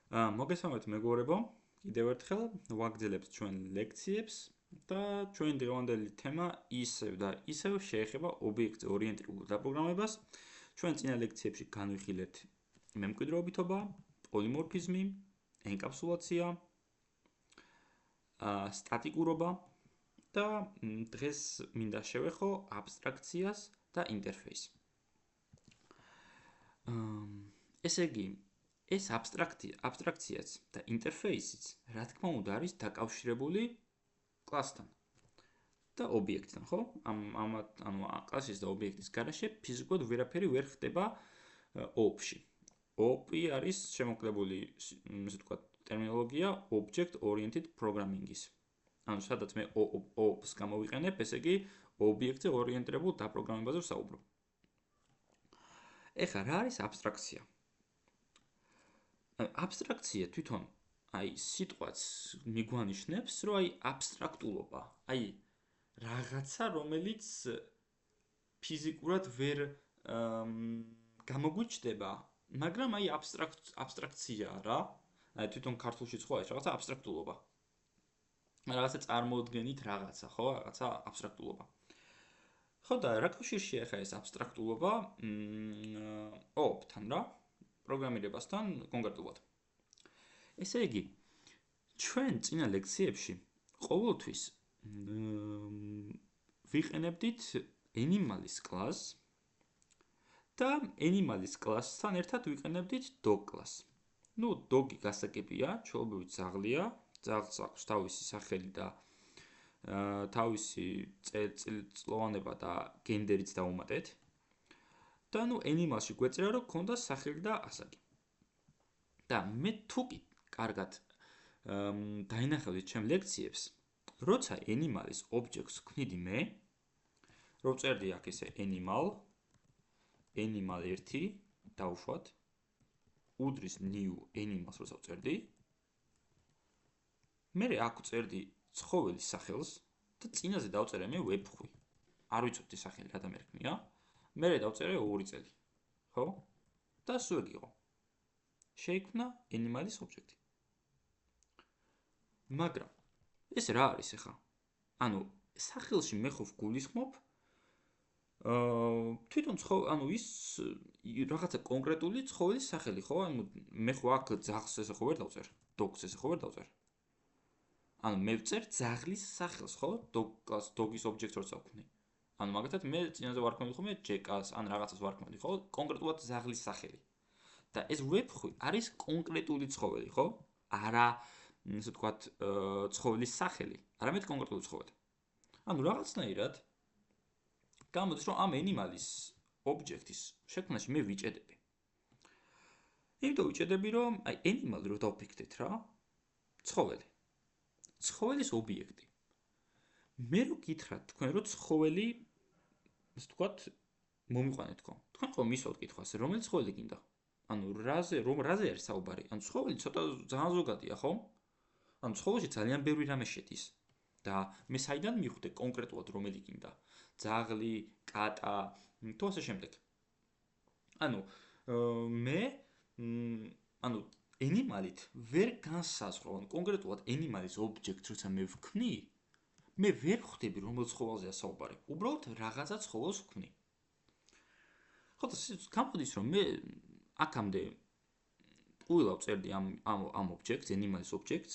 მოგესალმებით მეგობრებო, კიდევ ერთხელ ვაგრძელებთ ჩვენ ლექციებს და ჩვენი დღევანდელი თემა ისევ და ისევ შეეხება ობიექტზე ორიენტირებულ დაპროგრამებას. ჩვენ წინა ლექციებში განვიხილეთ მემკვიდრეობითობა, პოლიმორფიზმი, ენკაპსულაცია, სტატიკურობა და დღეს მინდა შევეხო აბსტრაქციას და ინტერფეისს. ესე იგი, ეს აბსტრაქციაც და ინტერფეისიც, რა თქმა უნდა, არის დაკავშირებული კლასთან და ობიექტთან, ხო? ანუ კლასის და ობიექტის გარშე ფიზიკურად ვერაფერი ვერ ხდება OOP-ში. OOP არის შემოკლებული, ესე ვთქვათ, ტერმინოლოგია Object Oriented Programming-ის. ანუ სადაც მე OOP-ს გამოვიყენებ, ესე იგი, ობიექტზე ორიენტირებულ დაპროგრამებაზე ვსაუბრობ. ეხლა რა არის აბსტრაქცია? აბსტრაქცია თვითონ აი სიტყვაც მიგვანიშნებს, რომ აი აბსტრაქტულობა, აი რაღაცა, რომელიც ფიზიკურად ვერ გამოგვიჩნდება, მაგრამ აი აბსტრაქცია რა. აი თვითონ ქართულშიც ხო არის რაღაცა აბსტრაქტულობა. რაღაცა წარმოუდგენით რაღაცა, ხო, რაღაცა აბსტრაქტულობა. ხო და რა კავშირშია ხა ეს აბსტრაქტულობა OOP-თან რა? პროგრამირებასთან კონკრეტულად. ესე იგი, ჩვენ წინა ლექციებში ყოველთვის ვიყენებდით animal-ის კლასს და animal-ის კლასთან ერთად ვიყენებდით dog კლასს. ნუ dog-ი გასაგებია, ჩვეულებრივ ძაღლია, ძაღლს აქვს თავისი სახელი და თავისი წლოვანება და გენდერიც დაუმატეთ. და ნუ animal-ში გვეწერა რომ ქონდა სახელი და ასაკი. და მე თუკი კარგად დაინახავთ ჩემ ლექციებს, როცა animal-ის object-ს ვქმნიდი მე, რომ წერდი აქ ესე animal 1 დავუშვათ, უდრის new animals როცა ვწერდი, მე აქ ვწერდი ცხოველის სახელს და წინაზე დავწერე მე webხვი. არ ვიცოდი სახელი რა დამერქმია. მე დავწერე 2 წელი. ხო? და სულ ეგ იყო. შეიქმნა animal-ის object-ი. მაგრამ ეს რა არის ახლა? ანუ სახელში მე ხო ვგულისხმობ თვითონ ანუ ის რაღაცა კონკრეტული ცხოველის სახელი, ხო? ანუ მე ხო აქ ძაღლს ესე ხო ვერ დავწერ, dog-ს ესე ხო ვერ დავწერ. ანუ მე ვწერ ძაღლის სახელს, ხო? dog-ის object-ს როცა ვქმნი. ანუ მაგათაც მე წინაზე ვარქმევდი ხოლმე ჯეკას, ან რაღაცას ვარქმევდი, ხო? კონკრეტულად ძაღლის სახელი. და ეს webხვი არის კონკრეტული ცხოველი, ხო? არა, ესე ვთქვათ, ცხოველის სახელი, არამედ კონკრეტული ცხოველი. ანუ რაღაცნაირად გამოდის, რომ ამ animal-ის object-ის შექმნაში მე ვიჭედები. იმიტომ ვიჭედები, რომ აი animal-ი რო დავფიქრდეთ რა, ცხოველი. ცხოველის ობიექტი. მე რო გითხრათ თქვენ რომ ცხოველი, ესე ვთქვათ, მომიყვანეთ თქო. თქვენ ხო მისვათ კითხვას, რომელი ცხოველი გინდა? ანუ რაზე არის საუბარი? ანუ ცხოველი ცოტა ძალიან ზოგადია, ხო? ანუ ცხოველში ძალიან ბევრი რამე შედის. და მე საიდან მივხვდე კონკრეტულად რომელი გინდა? ძაღლი, კატა, თუ ასე შემდეგ. ანუ მე ანუ animal-ით ვერ განსაზღვრავ, ანუ კონკრეტულად animal-ის object-ს როცა მე ვქმნი, მე ვერ ხვდები რომელ ცხოველზეა საუბარი. უბრალოდ რაღაცა ცხოველს ვქმნი. ხო და გამოდის რომ მე აქამდე ყველა ვწერდი ამ object-ს, animal-ის object-ს.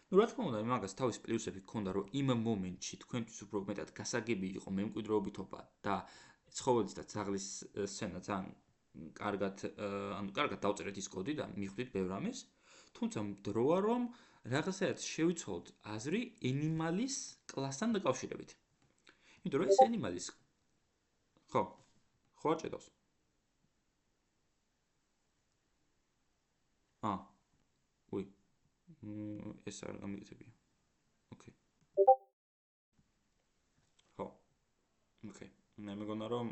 ნუ რა თქმა უნდა, მაგას თავის პლუსები ჰქონდა, რომ იმ მომენტში თქვენთვის უფრო მეტად გასაგები იყო მემკვიდრეობითობა და ცხოველის და ძაღლის სცენა ძალიან კარგად დავწერეთ ის კოდი და მიხვდით ბევრ რამეს. თუმცა დროა რომ რაღაცაერთ შევიცვალოთ აზრი animal-ის კლასთან დაკავშირებით. იმიტომ რომ ეს animal-ის ხო არ ჭედავს. ეს არ გამიგეთებია. ოკეი. ხო. ოკეი. მე მეგონა რომ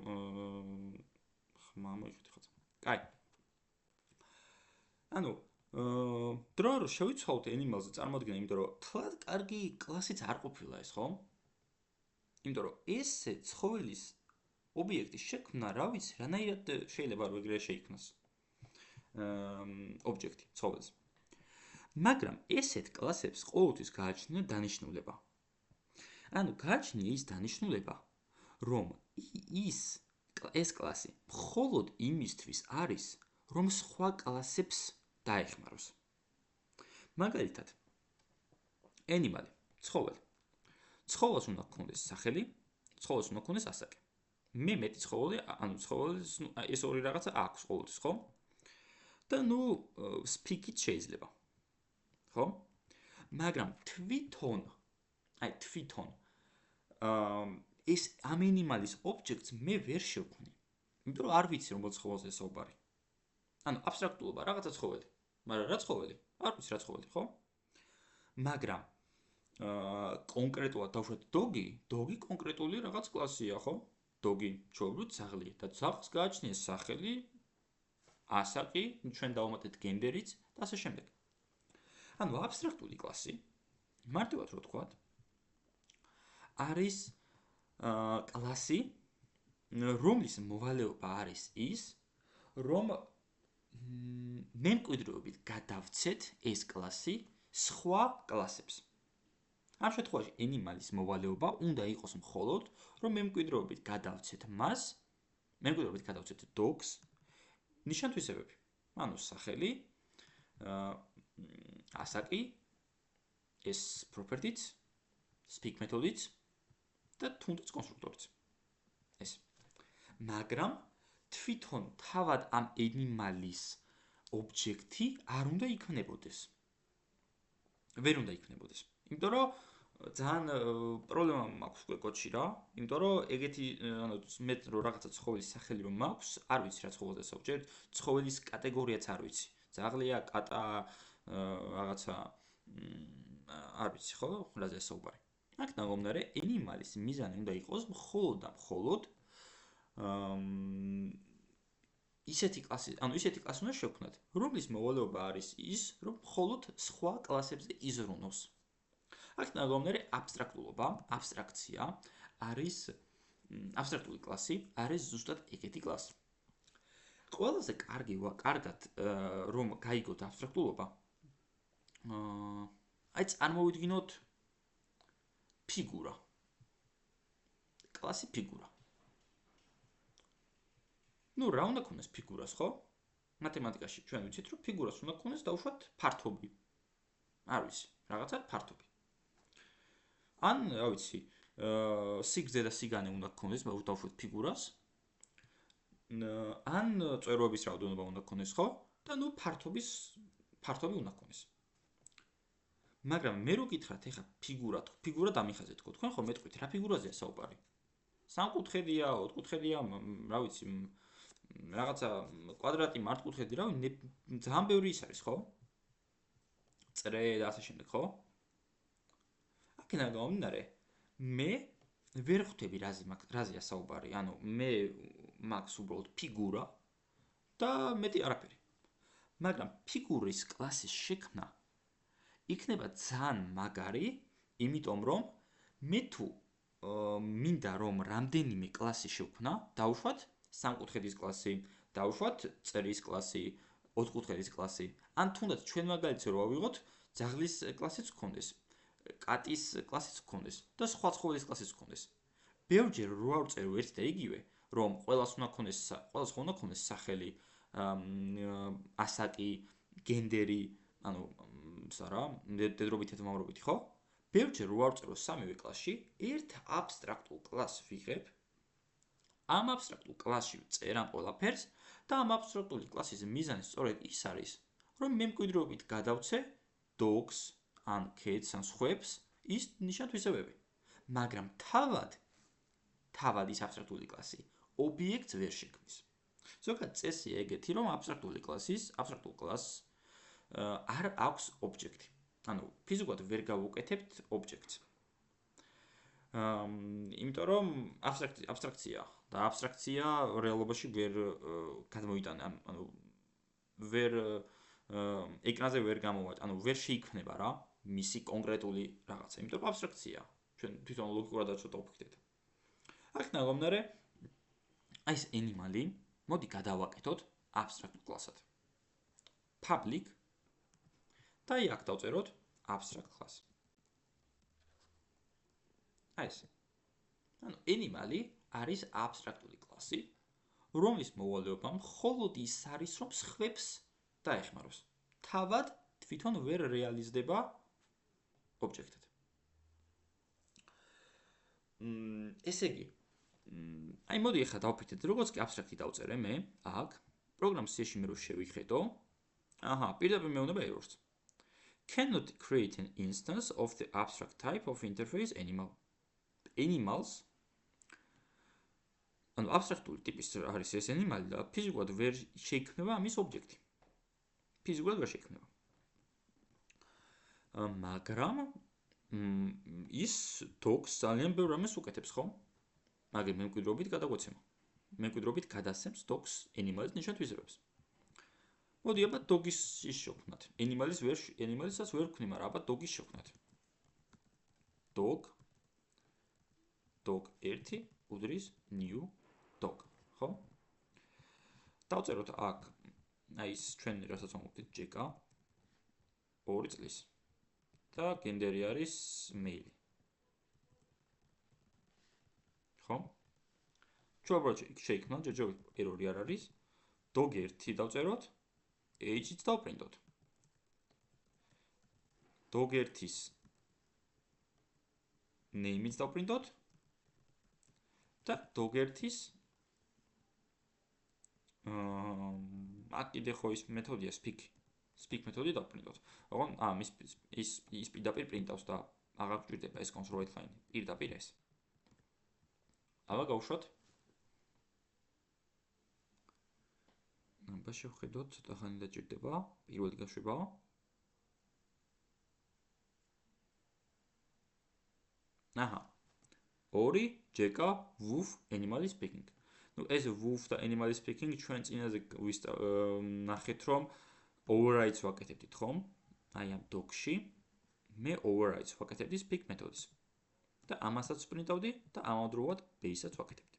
ხმა მოიხვით ხოცა. კაი. ანუ დრო რომ შევიცვალოთ animal-ზე წარმოადგენა, იმიტომ რომ თლად კარგი კლასიც არ ყოფილა ეს, ხო? იმიტომ რომ ესე ცხოველის ობიექტის შექმნა, რა ვიცი, რანაირად შეიძლება რომ ეგრე შეიქმნას. ობიექტი ცხოველს. მაგრამ ესეთ კლასებს ყოველთვის გააჩნია დანიშნულება. ანუ გააჩნია ის დანიშნულება, რომ ეს კლასი მხოლოდ იმისთვის არის, რომ სხვა კლასებს დაეხმაროს. მაგალითად, animal, ცხოველი. ცხოველს უნდა ჰქონდეს სახელი, ცხოველს უნდა ჰქონდეს ასაკი. მე მეტი ცხოველი, ანუ ცხოველს ეს ორი რაღაცა აქვს ყოველთვის, ხო? და speak-ით შეიძლება. ხო? მაგრამ თვითონ ეს ამ animal-ის objects მე ვერ შევქმნი. იმიტომ რომ არ ვიცი რომელ ცხოველზე საუბარი. ანუ აბსტრაქტულობა რაღაცა ცხოველი. მაგრამ რა ცხოველი? არ ვიცი რა ცხოველი, ხო? მაგრამ კონკრეტულად დავუშვათ დოგი კონკრეტული რაღაც კლასია, ხო? დოგი ჩვეულებრივ ძაღლია და ძაღლს გააჩნია სახელი, ასაკი, ჩვენ დავუმატეთ გენდერიც და ასე შემდეგ. ანუ აბსტრაქტული კლასი, მარტივად რო ვთქვათ, არის კლასი, რომლის მოვალეობა არის ის, რომ მემკვიდრეობით გადავცეთ ეს კლასი სხვა კლასებს. ამ შემთხვევაში animal-ის მოვალეობა უნდა იყოს მხოლოდ, რომ მემკვიდრეობით გადავცეთ მას, მემკვიდრეობით გადავცეთ dogs, ნიშან-თვისებები. ანუ სახელი, ასაკი, ეს property-ც, speak მეთოდიც და თუნდაც კონსტრუქტორიც. ეს. მაგრამ თვითონ თავად ამ animal-ის ობიექტი არ უნდა იქნებოდეს. ვერ უნდა იქნებოდეს. იმიტომ რომ ძალიან პრობლემა მაქვს კოდში რა. იმიტომ რომ ეგეთი მე რო რაღაცა ცხოველის სახელი რომ მაქვს, არ ვიცი რა ცხოველია საუბარი, ცხოველის კატეგორიაც არ ვიცი. ძაღლია, კატა, რაღაცა არ ვიცი, ხო? რაზე საუბარი. აქ ნაგომნარე animal-ის მიზანი უნდა იყოს მხოლოდ და მხოლოდ ისეთი კლასი უნდა შევქმნათ, რომლის მოვალეობა არის ის, რომ მხოლოდ სხვა კლასებზე იზრუნოს. აქ ნაგომნარე აბსტრაქცია არის აბსტრაქტული კლასი არის ზუსტად ეგეთი კლასი. ყველაზე კარგად რომ გაიგოთ აბსტრაქტულობა, წარმოვიდგინოთ ფიგურა. კლასი ფიგურა. რა უნდა ქონდეს ფიგურას, ხო? მათემატიკაში ჩვენ ვიცით, რომ ფიგურას უნდა ქონდეს დავუშვათ ფართობი. არ ვიცი, რაღაცა ფართობი. ან, რა ვიცი, სიგრძე და სიგანე უნდა ქონდეს დავუშვათ ფიგურას. ან წვეროების რაოდენობა უნდა ქონდეს, ხო? და ფართობი უნდა ქონდეს. მაგრამ მე რო გითხრათ, ეხა ფიგურა დამიხაზეთ, თქვენ ხომ მეტყვით რა ფიგურაზეა საუბარი? სამკუთხედია, ოთხკუთხედია, რა ვიცი, რაღაცა კვადრატი, მართკუთხედი, რა ვიცი, ძალიან ბევრი ის არის, ხო? წრე და ასე შემდეგ, ხო? აქედან გამომდინარე, მე ვერ ხვდები რაზეა საუბარი, ანუ მე მაქვს უბრალოდ ფიგურა და მეტი არაფერი. მაგრამ ფიგურის კლასის შექმნა იქნება ძალიან მაგარი, იმიტომ რომ მე თუ მინდა რომ რამდენიმე კლასი შევქმნა, დავუშვათ სამკუთხედის კლასი, დავუშვათ წრის კლასი, ოთხკუთხედის კლასი, ან თუნდაც ჩვენ მაგალითზე რო ავიღოთ, ძაღლის კლასიც გქონდეს, კატის კლასიც გქონდეს და სხვა ცხოველის კლასიც გქონდეს. ბევრჯერ რო ავწერო ერთ და იგივე, რომ ყველას უნდა ქონდეს სახელი, ასაკი, გენდერი, ანუ დედრობითი და მამრობითი, ხო? ბევრჯერ რო ავწერო სამივე კლასში, ერთ აბსტრაქტულ კლასს ვიღებ, ამ აბსტრაქტულ კლასში ვწერ ამ ყველაფერს და ამ აბსტრაქტული კლასის მიზანი სწორედ ის არის, რომ მემკვიდრეობით გადავცე dogs, ან cats, ან სხვებს ის ნიშან-თვისებები. მაგრამ თავად ის აბსტრაქტული კლასი ობიექტს ვერ შექმნის. ზოგადად წესია ეგეთი, რომ აბსტრაქტულ კლასს არ აქვს ობიექტი. ანუ ფიზიკურად ვერ გავუკეთებთ ობიექტს. იმიტომ რომ აბსტრაქცია და აბსტრაქცია რეალობაში ვერ გადმოიტანა, ანუ ვერ ეკრანზე ვერ გამოვაჭ, ანუ ვერ შეიქმნება რა, მისი კონკრეტული რაღაცა. იმიტომ რომ აბსტრაქცია. ჩვენ თვითონ ლოგიკურადაც ცოტა ვფიქრეთ. აქ ნაგომნარე ეს animal-ი, მოდი გადავაკეთოთ აბსტრაქტულ კლასად. Public და აი აქ დავწეროთ abstract class. აი ეს. ანუ animal არის აბსტრაქტული კლასი, რომლის მოვალეობა მხოლოდ ის არის, რომ სხვებს დაეხმაროს. თავად თვითონ ვერ რეალიზდება ობიექტად. ესე იგი, აი მოდი ახლა დავფიქრდეთ, როგორც კი აბსტრაქტი დავწერე მე, აქ პროგრამის C-ში მე რო შევიხედო, პირდაპირ მეუბნება errors. Cannot create an instance of the abstract type of interface animal. Animals ანუ აბსტრაქტული ტიპის არის ეს animal და ფიზიკურად ვერ შეიქმნება ამის ობიექტი. ფიზიკურად ვერ შეიქმნება. მაგრამ ის docs ძალიან ბევრ რამეს უკეთებს, ხო? მაგრამ მემკვიდრეობით გადაგვეცემა. მემკვიდრეობით გადასცემს docs animal-ის ნიშან-თვისებებს. მოდი აბა dog-ის ის შევქმნათ. animal-ისაც ვერ ვქნი, მაგრამ აბა dog-ის შევქმნათ. dog 1 უდრის new dog, ხო? დავწეროთ აქ აი ის ჩვენ რასაც ვამოვხდით ჯეკა 2 წლის და გენდერი არის მეილი. ხო? ჩვენ უბრალოდ შეიქმნა ჯერჯერობით ერორი არ არის. dog 1 დავწეროთ, age-იც დავპრინტოთ. dog 1-ის name-იც დავპრინტოთ და dog 1-ის აქ კიდე ხო ის მეთოდია speak მეთოდი დავპრინტოთ. ოღონ ის პირდაპირ პრინტავს და აღარ გვჭირდება ეს control line პირდაპირ ეს. აბა გავუშვათ. აბა შევხედოთ, ცოტა ხანი დაჭირდება, პირველი გაშვება. აჰა. 2 ჯეკა woof animal speaking. ნუ ეს woof და animal speaking ჩვენ წინაზე ნახეთ რომ overrides ვაკეთებდით, ხომ? აი ამ doc-ში მე overrides ვაკეთებდი speak მეთოდის. და ამასაც პრინტავდი და ამავდროულად base-საც ვაკეთებდი.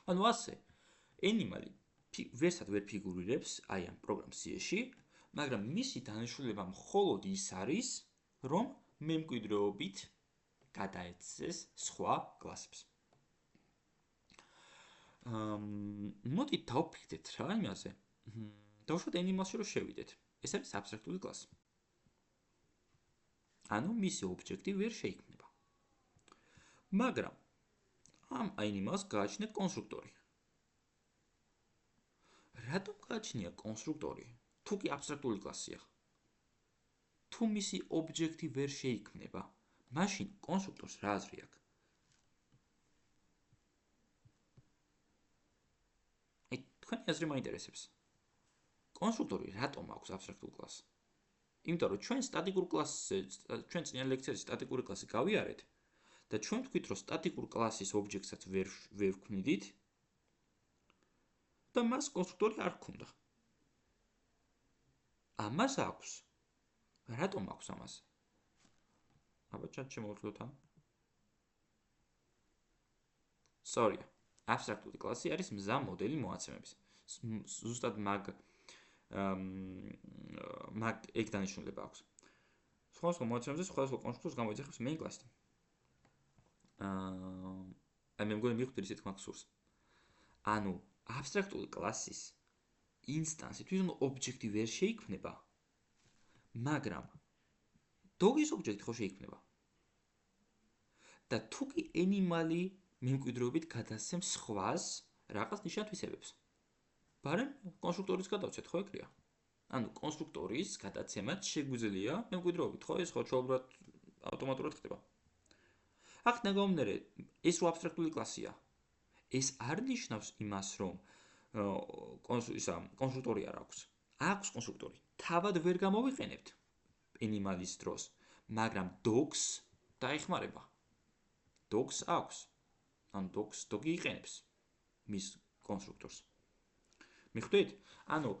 ანუ ასე animal ვერსად ვერ ფიგურირებს აი ამ პროგრამ C-ში, მაგრამ მისი დანიშნულება მხოლოდ ის არის, რომ მემკვიდრეობით გადაეცეს სხვა კლასებს. მოდი დავფიქრდეთ რა იმაზე. დავუშვათ animal-ში რომ შევიდეთ. ეს არის აბსტრაქტული კლასი. ანუ მისი ობიექტი ვერ შეიქმნება. მაგრამ ამ animal-ს გააჩნია კონსტრუქტორი. რატომ გააჩნია კონსტრუქტორი? თუ კი აბსტრაქტული კლასია. თუ მისი ობიექტი ვერ შეიქმნება, მაშინ კონსტრუქტორს რა აზრი აქვს? თქვენი აზრი მაინტერესებს. კონსტრუქტორი რატომ აქვს აბსტრაქტულ კლასს? იმიტომ რომ ჩვენ სტატიკურ კლასზე, ჩვენ წინა ლექციაში სტატიკური კლასი გავიარეთ და ჩვენ ვთქვით, რომ სტატიკურ კლასის ობიექტსაც ვერ ვქმნიდით და მას კონსტრუქტორი არ ჰქონდა. ამას აქვს. რატომ აქვს ამას? აბა ჩატში მოვხდოთ ამ. სწორია. აბსტრაქტული კლასი არის მზა მოდელი მოაცემების. ზუსტად მაგ ეგ დანიშნულება აქვს. სხვადასხვა მოაცემებზე სხვადასხვა კონსტრუქტორს გამოიძახებს main class-ი. აი მე მგონი მივხვდი ისეთ მაგ სურს. ანუ აბსტრაქტული კლასის ინსტანსი თვითონ ობიექტი ვერ შეიქმნება, მაგრამ dog-ის ობიექტი ხო შეიქმნება. და თუ კი animal-ი მემკვიდრეობით გადასცემს სხვას რაღაც ნიშან-თვისებებს. ბარემ კონსტრუქტორის გადავცეთ, ხო ეგრეა? ანუ კონსტრუქტორის გადაცემაც შეგვიძლია მემკვიდრეობით, ხო? ეს ხო ჩვეულებრივად ავტომატურად ხდება. აქ ნაგამომდერე ეს რო აბსტრაქტული კლასია. ეს არ ნიშნავს იმას, რომ კონსტრუქტორი არ აქვს. აქვს კონსტრუქტორი. თავად ვერ გამოვიყენებთ animal-ის დროს, მაგრამ docs დაეხმარება. docs აქვს. ან doc-ი იყენებს მის კონსტრუქტორს. მიხვდით? ანუ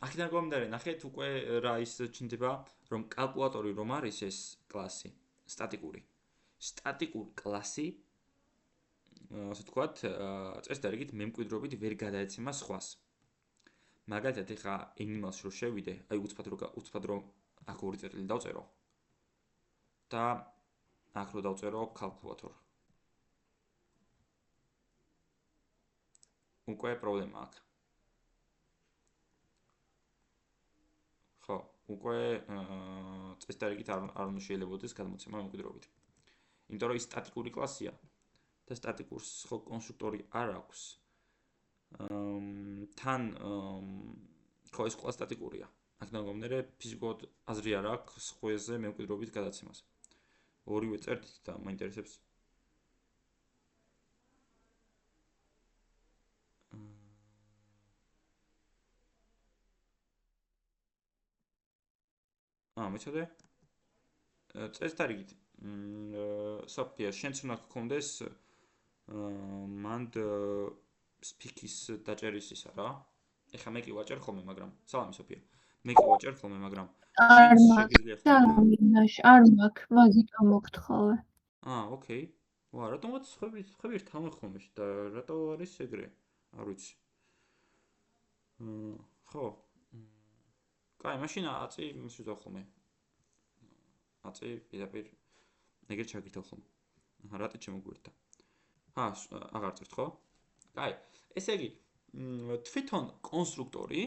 აქედან გამომდინარე, ნახეთ უკვე რა ის ჩნდება, რომ კალკულატორი რომ არის ეს კლასი, სტატიკური. სტატიკური კლასი, ასე ვთქვათ, წესდარიგით მემკვიდრეობით ვერ გადაეცემა სხვას. მაგალითად ეხა animals რო შევიდე, აი უცბად რომ აქ ორი წერტილი დავწერო და აქ რო დავწერო calculator. უკვე პრობლემა აქვს. ხო, უკვე წესდარიგით არ უნდა შეიძლებოდეს გადმოცემა მემკვიდრეობით. იმიტომ რომ ის სტატიკური კლასია და სტატიკურს ხო კონსტრუქტორი არ აქვს. თან ხო ეს ყველა სტატიკურია. აქედან გამომდინარე ფიზიკურად აზრი არ აქვს სხვაზე მემკვიდრეობით გადაცემას. ორივე წერტით და მაინტერესებს მეცადე წესდარიგით სოფია შენც უნდა გქონდეს მანდ speak-ის დაჭერის ისა რა. ეხლა მე კი ვაჭერ ხოლმე, მაგრამ სალამი სოფია. მე კი ვაჭერ ხოლმე, მაგრამ არ მაქვს, არ მაქვს, მაგით მოგთხოვე. ოკეი. ვა, რატომაც ხები თავი ხოლმე და რატო არის ეგრე? არ ვიცი. ხო. კაი, მაშინ აწი მისვიდო ხოლმე. აწი პირდაპირ ეგრე ჩაგირთო ხოლმე. რატო შემოგვირთა? აღარ წერთ ხო? კაი, ესე იგი, თვითონ კონსტრუქტორი,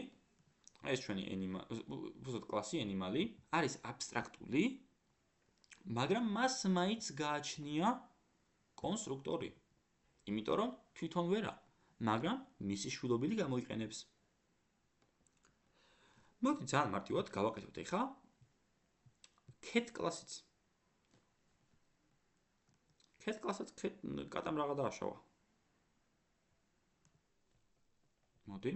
ეს ჩვენი უბრალოდ კლასი animal-ი, არის აბსტრაქტული, მაგრამ მას მაინც გააჩნია კონსტრუქტორი. იმიტომ რომ თვითონ ვერა, მაგრამ მისი შვილობილი გამოიყენებს. მოდი ძალიან მარტივად გავაკეთოთ ეხლა cat კლასიც. cat კლასაც კატამ რაღა დააშავა. მოდი.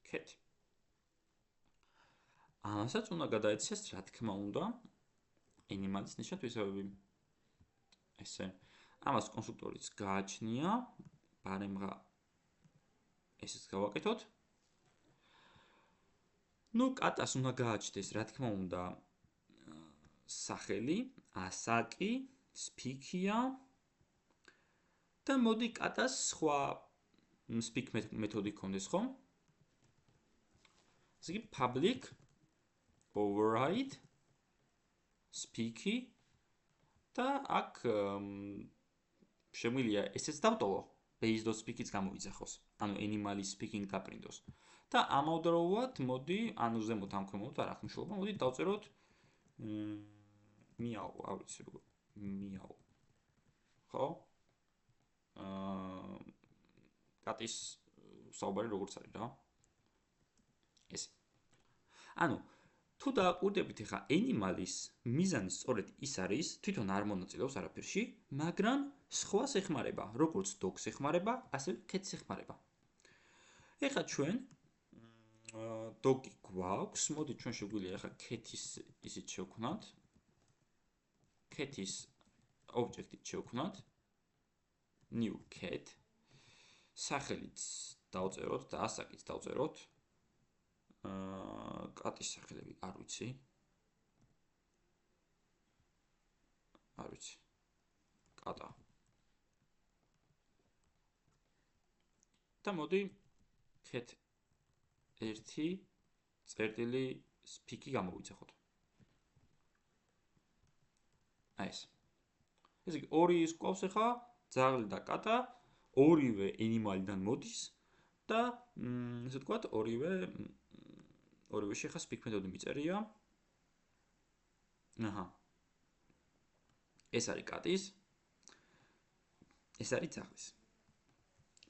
cat. ამასაც უნდა გადაეცეს, რა თქმა უნდა, animal-ის ნიშან-თვისებები. ესე. ამას კონსტრუქტორიც გააჩნია, ბარემღა ესეც გავაკეთოთ. ნუ კატას უნდა გააჩნდეს, რა თქმა უნდა, სახელი, ასაკი, speak-ია და მოდი კატას სხვა speak მეთოდი გქონდეს, ხო? ესე იგი public override speak-ი და აქ შემიძლია ესეც დავტოვო based on speak-იც გამოიძახოს. ანუ animal-ის speaking დაპრინტოს. და ამავდროულად მოდი, ანუ ზემოთ ამ ქვემოთ არ აქვს მნიშვნელობა, მოდი დავწეროთ მიაუ, არ ვიცი როგორ მიაუ. ხო? კატის საუბარი როგორც არის რა? ეს. ანუ თუ დააკვირდებით ახლა animal-ის მიზანი სწორედ ის არის, თვითონ არ მონაწილეობს არაფერში, მაგრამ სხვას ეხმარება, როგორც dogs ეხმარება, ასევე cats ეხმარება. ეხლა ჩვენ dog-ი გვაქვს, მოდი ჩვენ შეგვიძლია ახლა cat-ის ისიც შევქმნათ. cat-ის object-ით შევქმნათ. new cat. სახელიც დავწეროთ და ასაკიც დავწეროთ. კატის სახელები არ ვიცი. არ ვიცი. კატა. და მოდი cat 1 წერტილი speak-ი გამოვიძახოთ. აი ეს. ესე იგი ორი ის ყავს ახლა, ძაღლი და კატა, ორივე animal-დან მოდის და ესე ვთქვათ, ორივეში ახლა speak მეთოდი მიწერია. ეს არის კატის. ეს არის ძაღლის.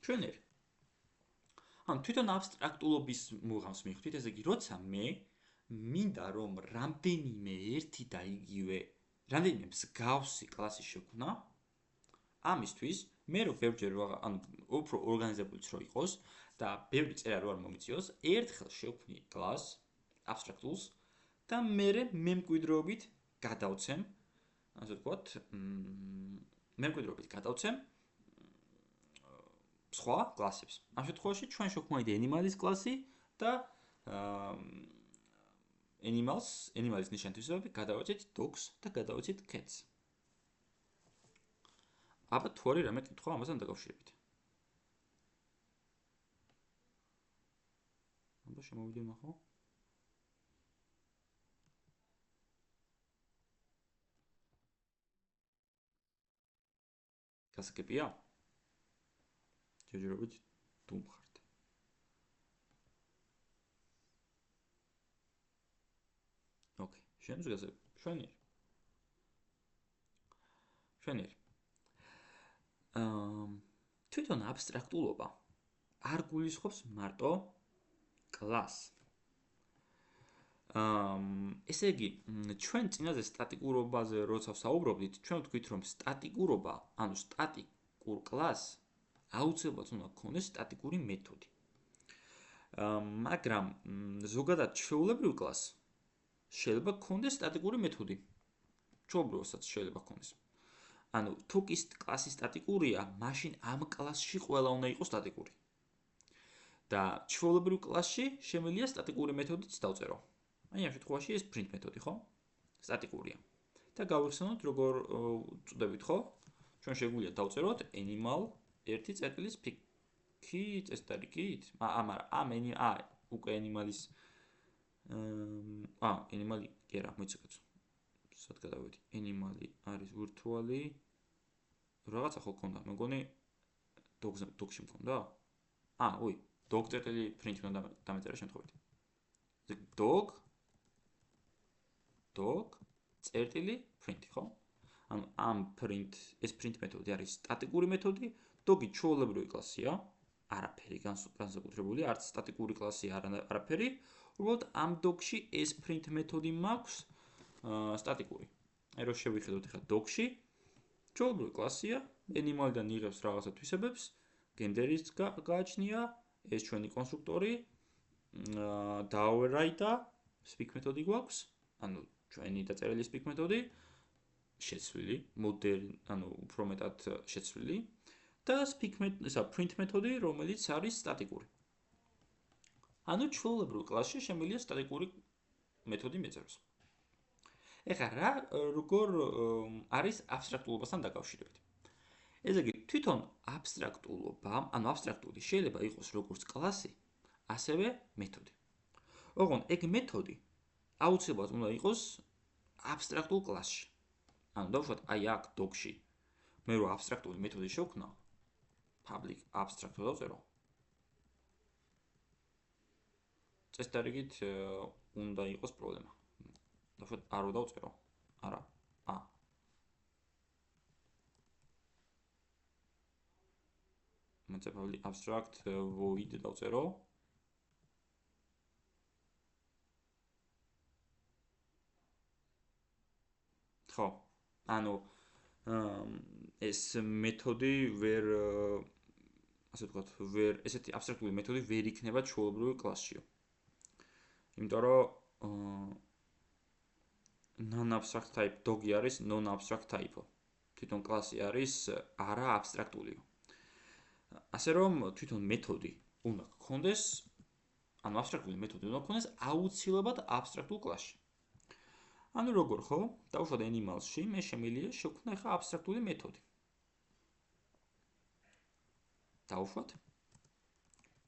ჩვენ ერთ. ანუ თვითონ აბსტრაქტულობის მუღამს მივხვდით, ესე იგი, როცა მე მინდა რომ რამდენიმე ერთი და იგივე, რამდენიმე მსგავსი კლასი შევქმნა, ამისთვის მე რო ბევრჯერ ანუ უფრო ორგანიზებულიც რო იყოს და ბევრი წერა რო არ მომიწიოს, ერთხელ შევქმნი კლასს აბსტრაქტულს და მერე მემკვიდრეობით გადავცემ, ასე ვთქვათ, მემკვიდრეობით გადავცემ სხვა კლასებს. ამ შემთხვევაში ჩვენ შევქმნით animal-ის კლასი და animal-ის ნიშან-თვისებები გადავეცეთ dogs და გადავეცეთ cats. აბა თუ არის რამე კითხვა ამასთან დაკავშირებით. შემოვიდი ნახო. გასაგებია? ჯერჯერობით დუმხართ. ოკეი, შენს გასაგებ. შვენიერი. თვითონ აბსტრაქტულობა არ გულისხმობს მარტო კლასს. ესე იგი, ჩვენ წინაზე სტატიკურობაზე როცა ვსაუბრობდით, ჩვენ ვთქვით, რომ სტატიკურობა, ანუ სტატიკურ კლასს აუცილებლად უნდა გქონდეს სტატიკური მეთოდი. მაგრამ ზოგადად ჩვეულებრივ კლასს შეიძლება გქონდეს სტატიკური მეთოდი. ჩვეულებრივსაც შეიძლება გქონდეს. ანუ თუ კი კლასი სტატიკურია, მაშინ ამ კლასში ყველა უნდა იყოს სტატიკური. და ჩვეულებრივ კლასში შემიძლია სტატიკური მეთოდიც დავწერო. აი ამ შემთხვევაში ეს print მეთოდი, ხო? სტატიკურია. და გავიხსენოთ როგორ ვწოდებით, ხო? ჩვენ შეგვიძლია დავწეროთ animal 1.pic-ი წესდარიგით? უკვე animal-ის animal-ი კი არა, მოიცეკეთო. სად გადავედი? Animal-ი არის virtual-ი რაღაცა ხო ქონდა? მეგონი dog-ში მქონდა? dog.print უნდა დამეწერა შემთხვევით. dog.print, ხო? ანუ ეს print მეთოდი არის სტატიკური მეთოდი, dog-ი ჩვეულებრივი კლასია, არაფერი განსაკუთრებული, არც სტატიკური კლასია, არაფერი. უბრალოდ ამ dog-ში ეს print მეთოდი მაქვს სტატიკური. აი რო შევიხედოთ ახლა dog-ში, ჩვეულებრივი კლასია, animal-დან იღებს რაღაცა თვისებებს, გენდერიც გააჩნია, ეს ჩვენი კონსტრუქტორი, დაავერაიტა, speak მეთოდი გვაქვს, ანუ ჩვენი დაწერილი speak მეთოდი, შეცვლილი, ანუ უფრო მეტად შეცვლილი და print მეთოდი, რომელიც არის სტატიკური. ანუ ჩვეულებრივ კლასში შემიძლია სტატიკური მეთოდი მეწეროს. ეხლა როგორ არის აბსტრაქტულობასთან დაკავშირებით. ესე იგი, თვითონ აბსტრაქტულობა, ანუ აბსტრაქტული შეიძლება იყოს როგორც კლასი, ასევე მეთოდი. ოღონდ ეგ მეთოდი აუცილებლად უნდა იყოს აბსტრაქტულ კლასში. ანუ დავუშვათ აი აქ dog-ში მე რო აბსტრაქტული მეთოდი შევქმნა, public abstract დავწერო. წესდარიგით უნდა იყოს პრობლემა. დავუშვათ არ დავწერო. არა. მეც public abstract void დავწერო. ხო. ანუ ეს მეთოდი ესეთი აბსტრაქტული მეთოდი ვერ იქნება ჩვეულებრივი კლასშიო. იმიტომ რომ non-abstract type dog-ი არის non-abstract type. თვითონ კლასი არის არა აბსტრაქტულიო. ასე რომ თვითონ მეთოდი უნდა გქონდეს, ანუ აბსტრაქტული მეთოდი უნდა გქონდეს აუცილებლად აბსტრაქტულ კლასში. ანუ როგორ ხო? დავუშვათ animal-ში მე შემიძლია შევქმნა ახლა აბსტრაქტული მეთოდი. დავუშვათ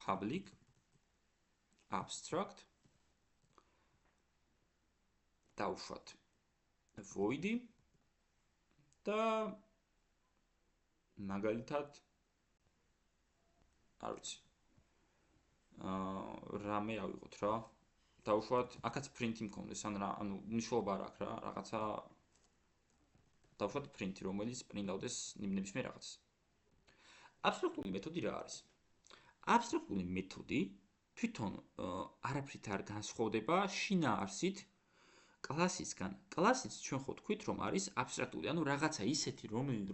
public abstract დავუშვათ void-ი და მაგალითად არ ვიცი. რამე ავიღოთ რა. დავუშვათ, აქაც print-ი მქონდეს, ანუ მნიშვნელობა არ აქვს რა, რაღაცა დავუშვათ print-ი, რომელიც პრინტავდეს ნებისმიერ რაღაცას. აბსტრაქტული მეთოდი რა არის? აბსტრაქტული მეთოდი თვითონ არაფრით არ განსხვავდება შინაარსით კლასისგან. კლასიც ჩვენ ხო თქვით, რომ არის აბსტრაქტული, ანუ რაღაცა ისეთი,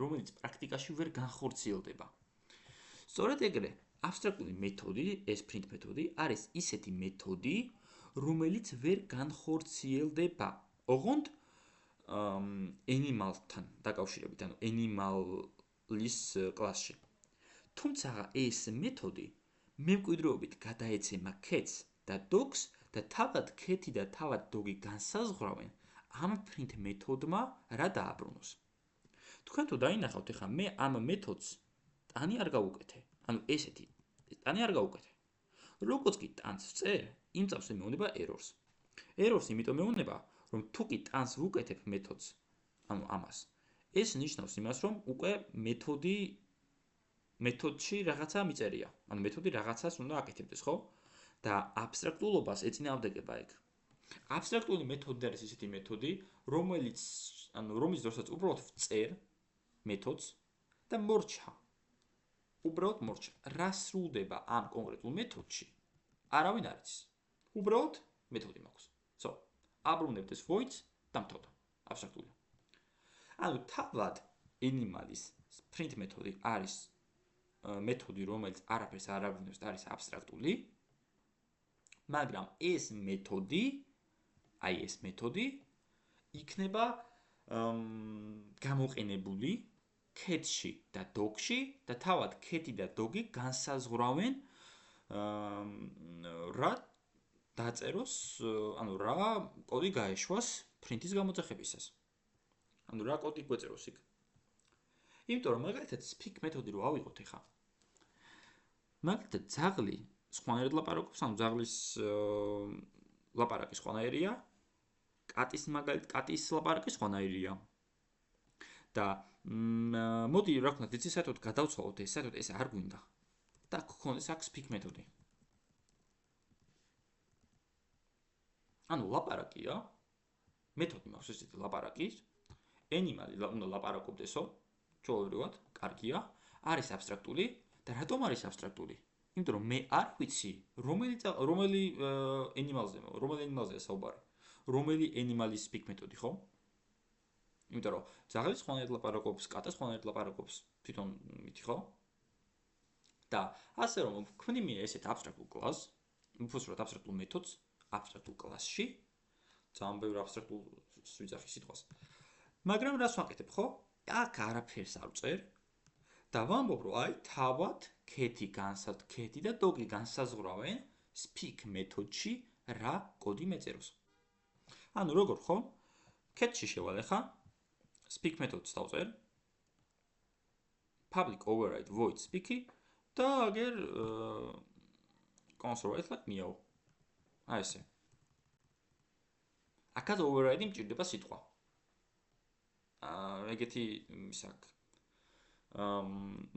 რომელიც პრაქტიკაში ვერ განხორციელდება. სწორედ ეგრე, აბსტრაქტული მეთოდი, ეს print მეთოდი არის ისეთი მეთოდი, რომელიც ვერ განხორციელდება. ოღონდ animal-თან დაკავშირებით, ანუ animal-ის კლასში. თუმცა ეს მეთოდი მემკვიდრეობით გადაეცემა cats და dogs და თავად cat-ი და თავად dog-ი განსაზღვრავენ ამ print მეთოდმა რა დააბრუნოს. თქვენ თუ დაინახავთ, ახლა მე ამ მეთოდს ტანი არ გავუკეთე. ანუ ესეთი ტანი არ გავუკეთე. როგორც კი ტანს ვწერ, იმ წამს მეუნება errors. Errors იმიტომ მეუნება, რომ თუ კი ტანს ვუკეთებ მეთოდს, ანუ ამას, ეს ნიშნავს იმას, რომ უკვე მეთოდში რაღაცა მიწერია. ანუ მეთოდი რაღაცას უნდა აკეთებდეს, ხო? და აბსტრაქტულობას ეწინააღმდეგება ეგ. აბსტრაქტული მეთოდი არის ისეთი მეთოდი, რომელიც დროსაც უბრალოდ ვწერ მეთოდს და მორჩა. უბრალოდ მორჩა. რა სრულდება ამ კონკრეტულ მეთოდში? არავინ არ იცის. უბრალოდ მეთოდი მაქვს. აბრუნებთ ეს voids და მთოდა. აბსტრაქტულია. ანუ თავად animal-ის print მეთოდი არის მეთოდი, რომელიც არაფერს არ აბრუნებს და არის აბსტრაქტული, მაგრამ ეს მეთოდი იქნება გამოყენებული cat-ში და dog-ში და თავად cat-ი და dog-ი განსაზღვრავენ რა დაწეროს, ანუ რა კოდი გაეშვას print-ის გამოძახებისას. ანუ რა კოდი გვეწეროს იქ. იმიტომ რომ მაგალითად speak მეთოდი რო ავიღოთ ახლა. მაგალითად ძაღლი სხვანაირად ლაპარაკობს, ანუ ძაღლის ლაპარაკი სხვანაირია, კატის ლაპარაკი სხვანაირია. და მოდი რა ვქნათ, იცი საერთოდ გადავცვალოთ ეს, საერთოდ ეს არ გვინდა. და გქონდეს აქ speak მეთოდი. ანუ ლაპარაკია, მეთოდი მაქვს ესეთი ლაპარაკის, animal-ი უნდა ლაპარაკობდესო, ჩვეულებრივად, კარგია, არის აბსტრაქტული და რატომ არის აბსტრაქტული? იმიტომ რომ მე არ ვიცი, რომელი animal-ზეა საუბარი. რომელი animal-ის speak მეთოდი, ხო? იმიტომ რომ ძაღლი სხვანაირად ლაპარაკობს, კატა სხვანაირად ლაპარაკობს, თვითონ მითი, ხო? და ასე რომ ვქმნი მე ესეთ აბსტრაქტულ კლასს, უბრალოდ აბსტრაქტულ მეთოდს, აბსტრაქტულ კლასში, ძალიან ბევრი აბსტრაქტულს ვიძახი სიტყვას. მაგრამ რას ვაკეთებ, ხო? აქ არაფერს არ ვწერ და ვამბობ, რომ აი თავად cat-ი და dog-ი განსაზღვრავენ speak მეთოდში რა კოდი მეწეროს. ანუ როგორ, ხო? cat-ში შევალ ახლა, speak მეთოდს დავწერ, public override void speak-ი და აგერ console right meow. აი ესე. აქაც override-ი მჭირდება სიტყვა. ეგეთი ისაკ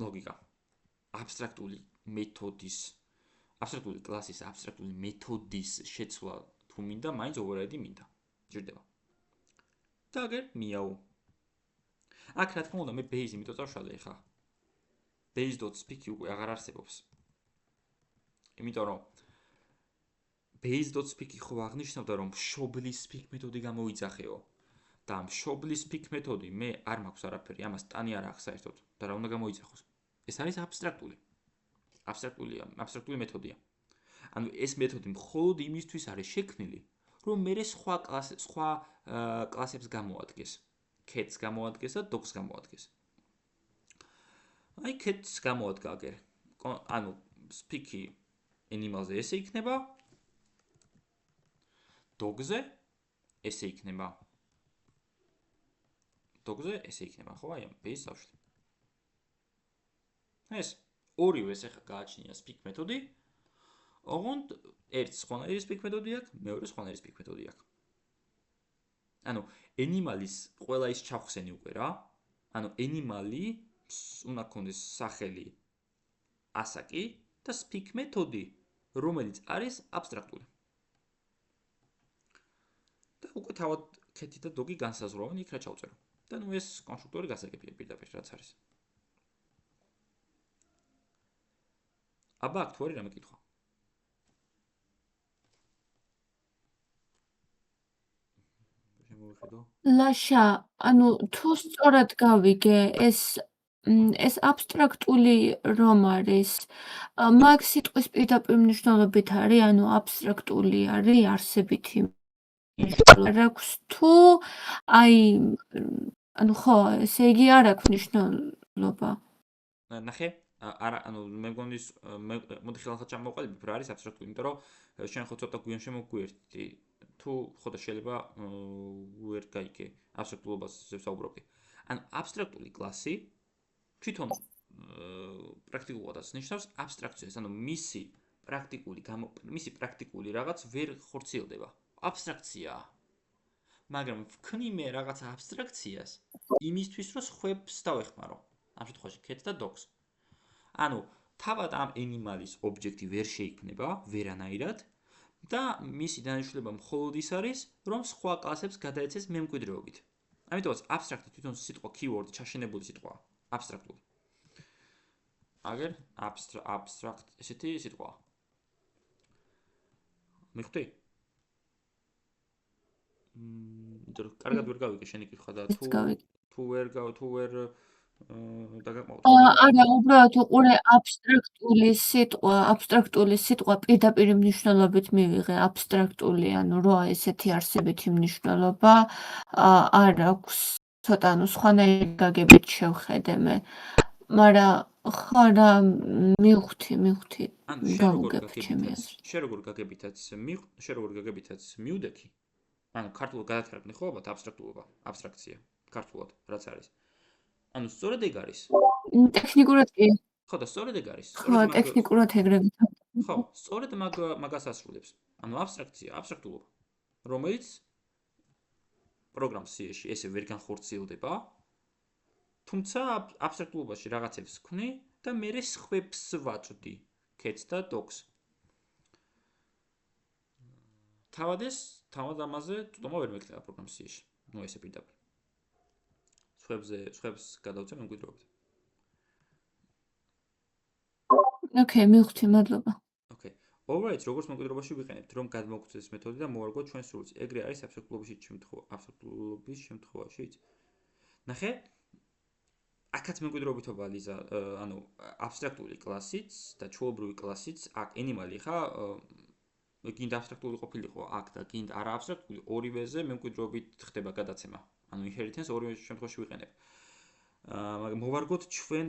ლოგიკა. აბსტრაქტული კლასის აბსტრაქტული მეთოდის შეცვლა თუ მინდა, მაინც override-ი მინდა. მჭირდება. და აგერ meow. აქ რა თქმა უნდა მე base იმიტომ წავშალე ახლა. base.speak-ი უკვე აღარ არსებობს. იმიტომ რომ base.speak-ი ხო აღნიშნავდა რომ მშობლის speak მეთოდი გამოიძახეო. და მშობლის speak მეთოდი მე არ მაქვს არაფერი, ამას ტანი არ აქვს საერთოდ და რა უნდა გამოიძახოს. ეს არის აბსტრაქტული მეთოდია. ანუ ეს მეთოდი მხოლოდ იმისთვის არის შექმნილი, რომ მე სხვა კლასებს გამოადგეს. Cats გამოადგეს და dogs გამოადგეს. აი cats გამოადგა აგერ. ანუ speak-ი animal-ზე ესე იქნება, dog-ზე ესე იქნება. dog-ზე ესე იქნება, ხო? აი ამ base სავშლი. ეს ორივე ეს ახლა გააჩნია speak მეთოდი. ოღონდ ერთ სხვანაირი speak მეთოდი აქვს, მეორე სხვანაირი speak მეთოდი აქვს. ანუ animal-ის ყველა ის ჩახსენი უკვე რა. ანუ animal-ი უნდა ქონდეს სახელი ასაკი და speak მეთოდი, რომელიც არის აბსტრაქტული. და უკვე თავად cat-ი და dog-ი განსაზღვრავენ იქ რა ჩავწერო. და ნუ ეს კონსტრუქტორი გასაგებია პირდაპირ რაც არის. აბა აქ თუ არის რამე კითხვა? ლაშა, ანუ თუ სწორად გავიგე, ეს აბსტრაქტული რომ არის, მაგ სიტყვის პირდაპირ მნიშვნელობით არის, ანუ აბსტრაქტული არის არსებითი მნიშვნელობა აქვს თუ აი ანუ ხო, ესე იგი არ აქვს მნიშვნელობა. ნახე, არა, ანუ მე მგონი მოდი ხელახლა ჩამოვყალიბებ რა არის აბსტრაქტული, იმიტომ რომ შენ ხო ცოტა გვიან შემოგვიერთდი. თუ ხო და შეიძლება ვერ გაიგე აბსტრაქტულობაზე ვსაუბრობდი. ანუ აბსტრაქტული კლასი თვითონ პრაქტიკულადაც ნიშნავს აბსტრაქციას, ანუ მისი მისი პრაქტიკული რაღაც ვერ ხორციელდება. აბსტრაქციაა. მაგრამ ვქნი მე რაღაც აბსტრაქციას იმისთვის, რომ სხვებს დავეხმარო. ამ შემთხვევაში cats და dogs. ანუ თავად ამ animal-ის ობიექტი ვერ შეიქმნება ვერანაირად და მისი დანიშნულება მხოლოდ ის არის, რომ სხვა კლასებს გადაეცეს მემკვიდრეობით. ამიტომაც აბსტრაქტი თვითონ სიტყვა keyword ჩაშენებული სიტყვაა. აბსტრაქტული. აგერ აბსტრაქტ ესეთი სიტყვაა. მიხვდი? კარგად ვერ გავიგე შენი კითხვა და თუ ვერ დაგაკმაყოფილე. არა, უბრალოდ უყურე აბსტრაქტული სიტყვა პირდაპირ მნიშვნელობით მივიღე, აბსტრაქტული, ანუ რა ესეთი არსებითი მნიშვნელობა არ აქვს, ცოტა სხვანაირი გაგებით შევხედე მე. მაგრამ ხო რა მივხვდი. შენ როგორ გაგებითაც მიუდექი? ანუ ქართულად გადათარგმნი ხო ალბათ აბსტრაქცია ქართულად რაც არის. ანუ სწორედ ეგ არის. ტექნიკურად კი. ხო და სწორედ ეგ არის. ხო, ტექნიკურად ეგრევე. ხო, სწორედ მაგას ასრულებს. ანუ აბსტრაქტულობა, რომელიც პროგრამ C-ში ესე ვერ განხორციელდება, თუმცა აბსტრაქტულობაში რაღაცებს ვქნი და მე სხვებს ვაწვდი, cats და dogs. თავად ამაზე თვითონა ვერ მეკითხა პროგრამ C-ში. ნუ ესე პირდაპირ. სხვებს გადავწერ მემკვიდრეობით. ოკეი, მივხვდი, მადლობა. ოკეი. overrides როგორც მემკვიდრეობაში ვიყენებთ, რომ გადმოგვცეს მეთოდი და მოვარგოთ ჩვენ სრულიც. ეგრე არის აბსტრაქტულობის შემთხვევაშიც. ნახე, აქაც მემკვიდრეობითობა ლიზა, ანუ აბსტრაქტული კლასიც და ჩვეულებრივი კლასიც, აქ animal-ი ხა გინდა აბსტრაქტული ყოფილიყო აქ და გინდა არა აბსტრაქტული, ორივეზე მემკვიდრეობით ხდება გადაცემა. ანუ inheritance ორივე შემთხვევაში ვიყენებ. მაგრამ მოვარგოთ ჩვენ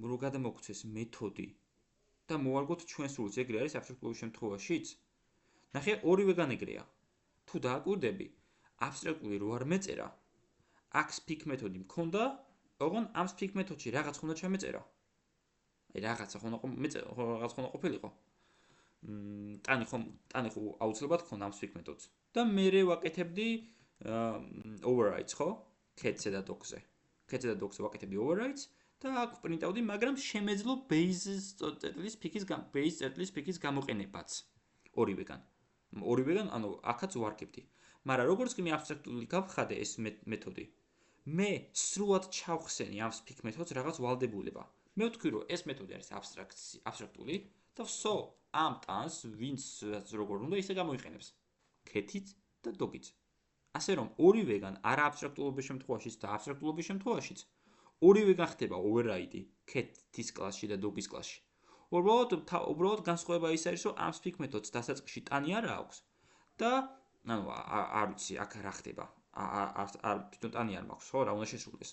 რო გადამოგვცეს მეთოდი და მოვარგოთ ჩვენ სრულიც, ეგრე არის აბსტრაქტულობის შემთხვევაშიც. ნახე, ორივეგან ეგრეა. თუ დააკვირდები, აბსტრაქტული რო არ მეწერა, აქ speak მეთოდი მქონდა, ოღონ ამ speak მეთოდში რაღაც ხონდა ჩამეწერა. აი რაღაცა ხონდა ყოფილიყო. ტანი ხო აუცილებლად ხონდა ამ speak მეთოდს. და მე ვაკეთებდი overrides ხო? cats-ზე და dogs-ზე. cats-ზე და dogs-ზე ვაკეთებდი overrides და აქ პრინტავდი, მაგრამ შემეძლო base.speak-ის გამოყენებაც ორივეგან. ანუ აქაც ვარგებდი. მაგრამ როგორც კი მე აბსტრაქტული გავხადე ეს მეთოდი, მე სრულად ჩავხსენი ამ speak მეთოდს რაღაც ვალდებულება. მე ვთქვი, რომ ეს მეთოდი არის აბსტრაქტული და ვსო ამ ტანს ვინც როგორ უნდა ისე გამოიყენებს. cat-იც და dog-იც. ასე რომ ორივეგან არა აბსტრაქტულობის შემთხვევაშიც და აბსტრაქტულობის შემთხვევაშიც ორივეგან ხდება override cat-ის კლასში და dog-ის კლასში. უბრალოდ განსხვავება ის არის, რომ ამ speak მეთოდს დასაწყისში ტანი არა აქვს და ანუ არ ვიცი, აქ რა ხდება. თვითონ ტანი არ მაქვს, ხო, რა უნდა შესრულდეს.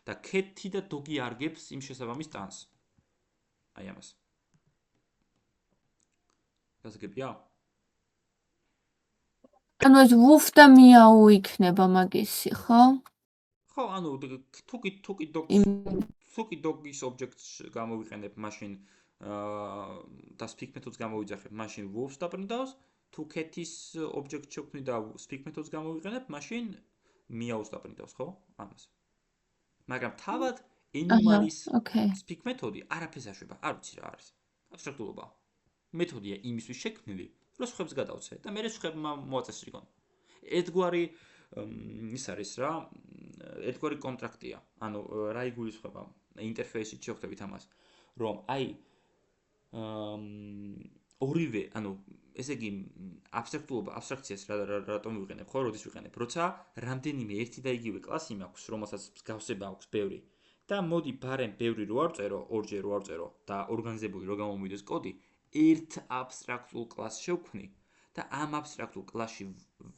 და cat-ი და dog-ი არგებს იმ შესაბამის ტანს. აი ამას. გასაგებია? ანუ ეს wolf და meow იქნება მაგისი, ხო? ხო, ანუ თუკი dog-ის objects გამოვიყენებ, მაშინ და speak მეთოდს გამოვიძახებ, მაშინ wolf-ს დაპრინტავს, თუ cat-ის object შევქმნი და speak მეთოდს გამოვიყენებ, მაშინ meow-ს დაპრინტავს, ხო? ამას. მაგრამ თავად animal-ის speak მეთოდი არაფერს აშვება, არ ვიცი რა არის. აბსტრაქტულობა. მეთოდია იმისთვის შექმნილი, რომ სხვებს გადავცე და მე სხვებმა მოაწესრიგონ. ერთგვარი ის არის რა, ერთგვარი კონტრაქტია. ანუ რა იგულისხმება ინტერფეისით შევხვდებით ამას, რომ აი ორივე, ანუ ესე იგი აბსტრაქციას რატომ ვიყენებ, ხო, როდის ვიყენებ? როცა რამდენიმე ერთი და იგივე კლასი მაქვს, რომელსაც მსგავსება აქვს ბევრი და მოდი ბარემ ბევრი რო არ წერო, ორჯერ რო არ წერო და ორგანიზებული რო გამომივიდეს კოდი, ერთ აბსტრაქტულ კლასს შევქმნი და ამ აბსტრაქტულ კლასში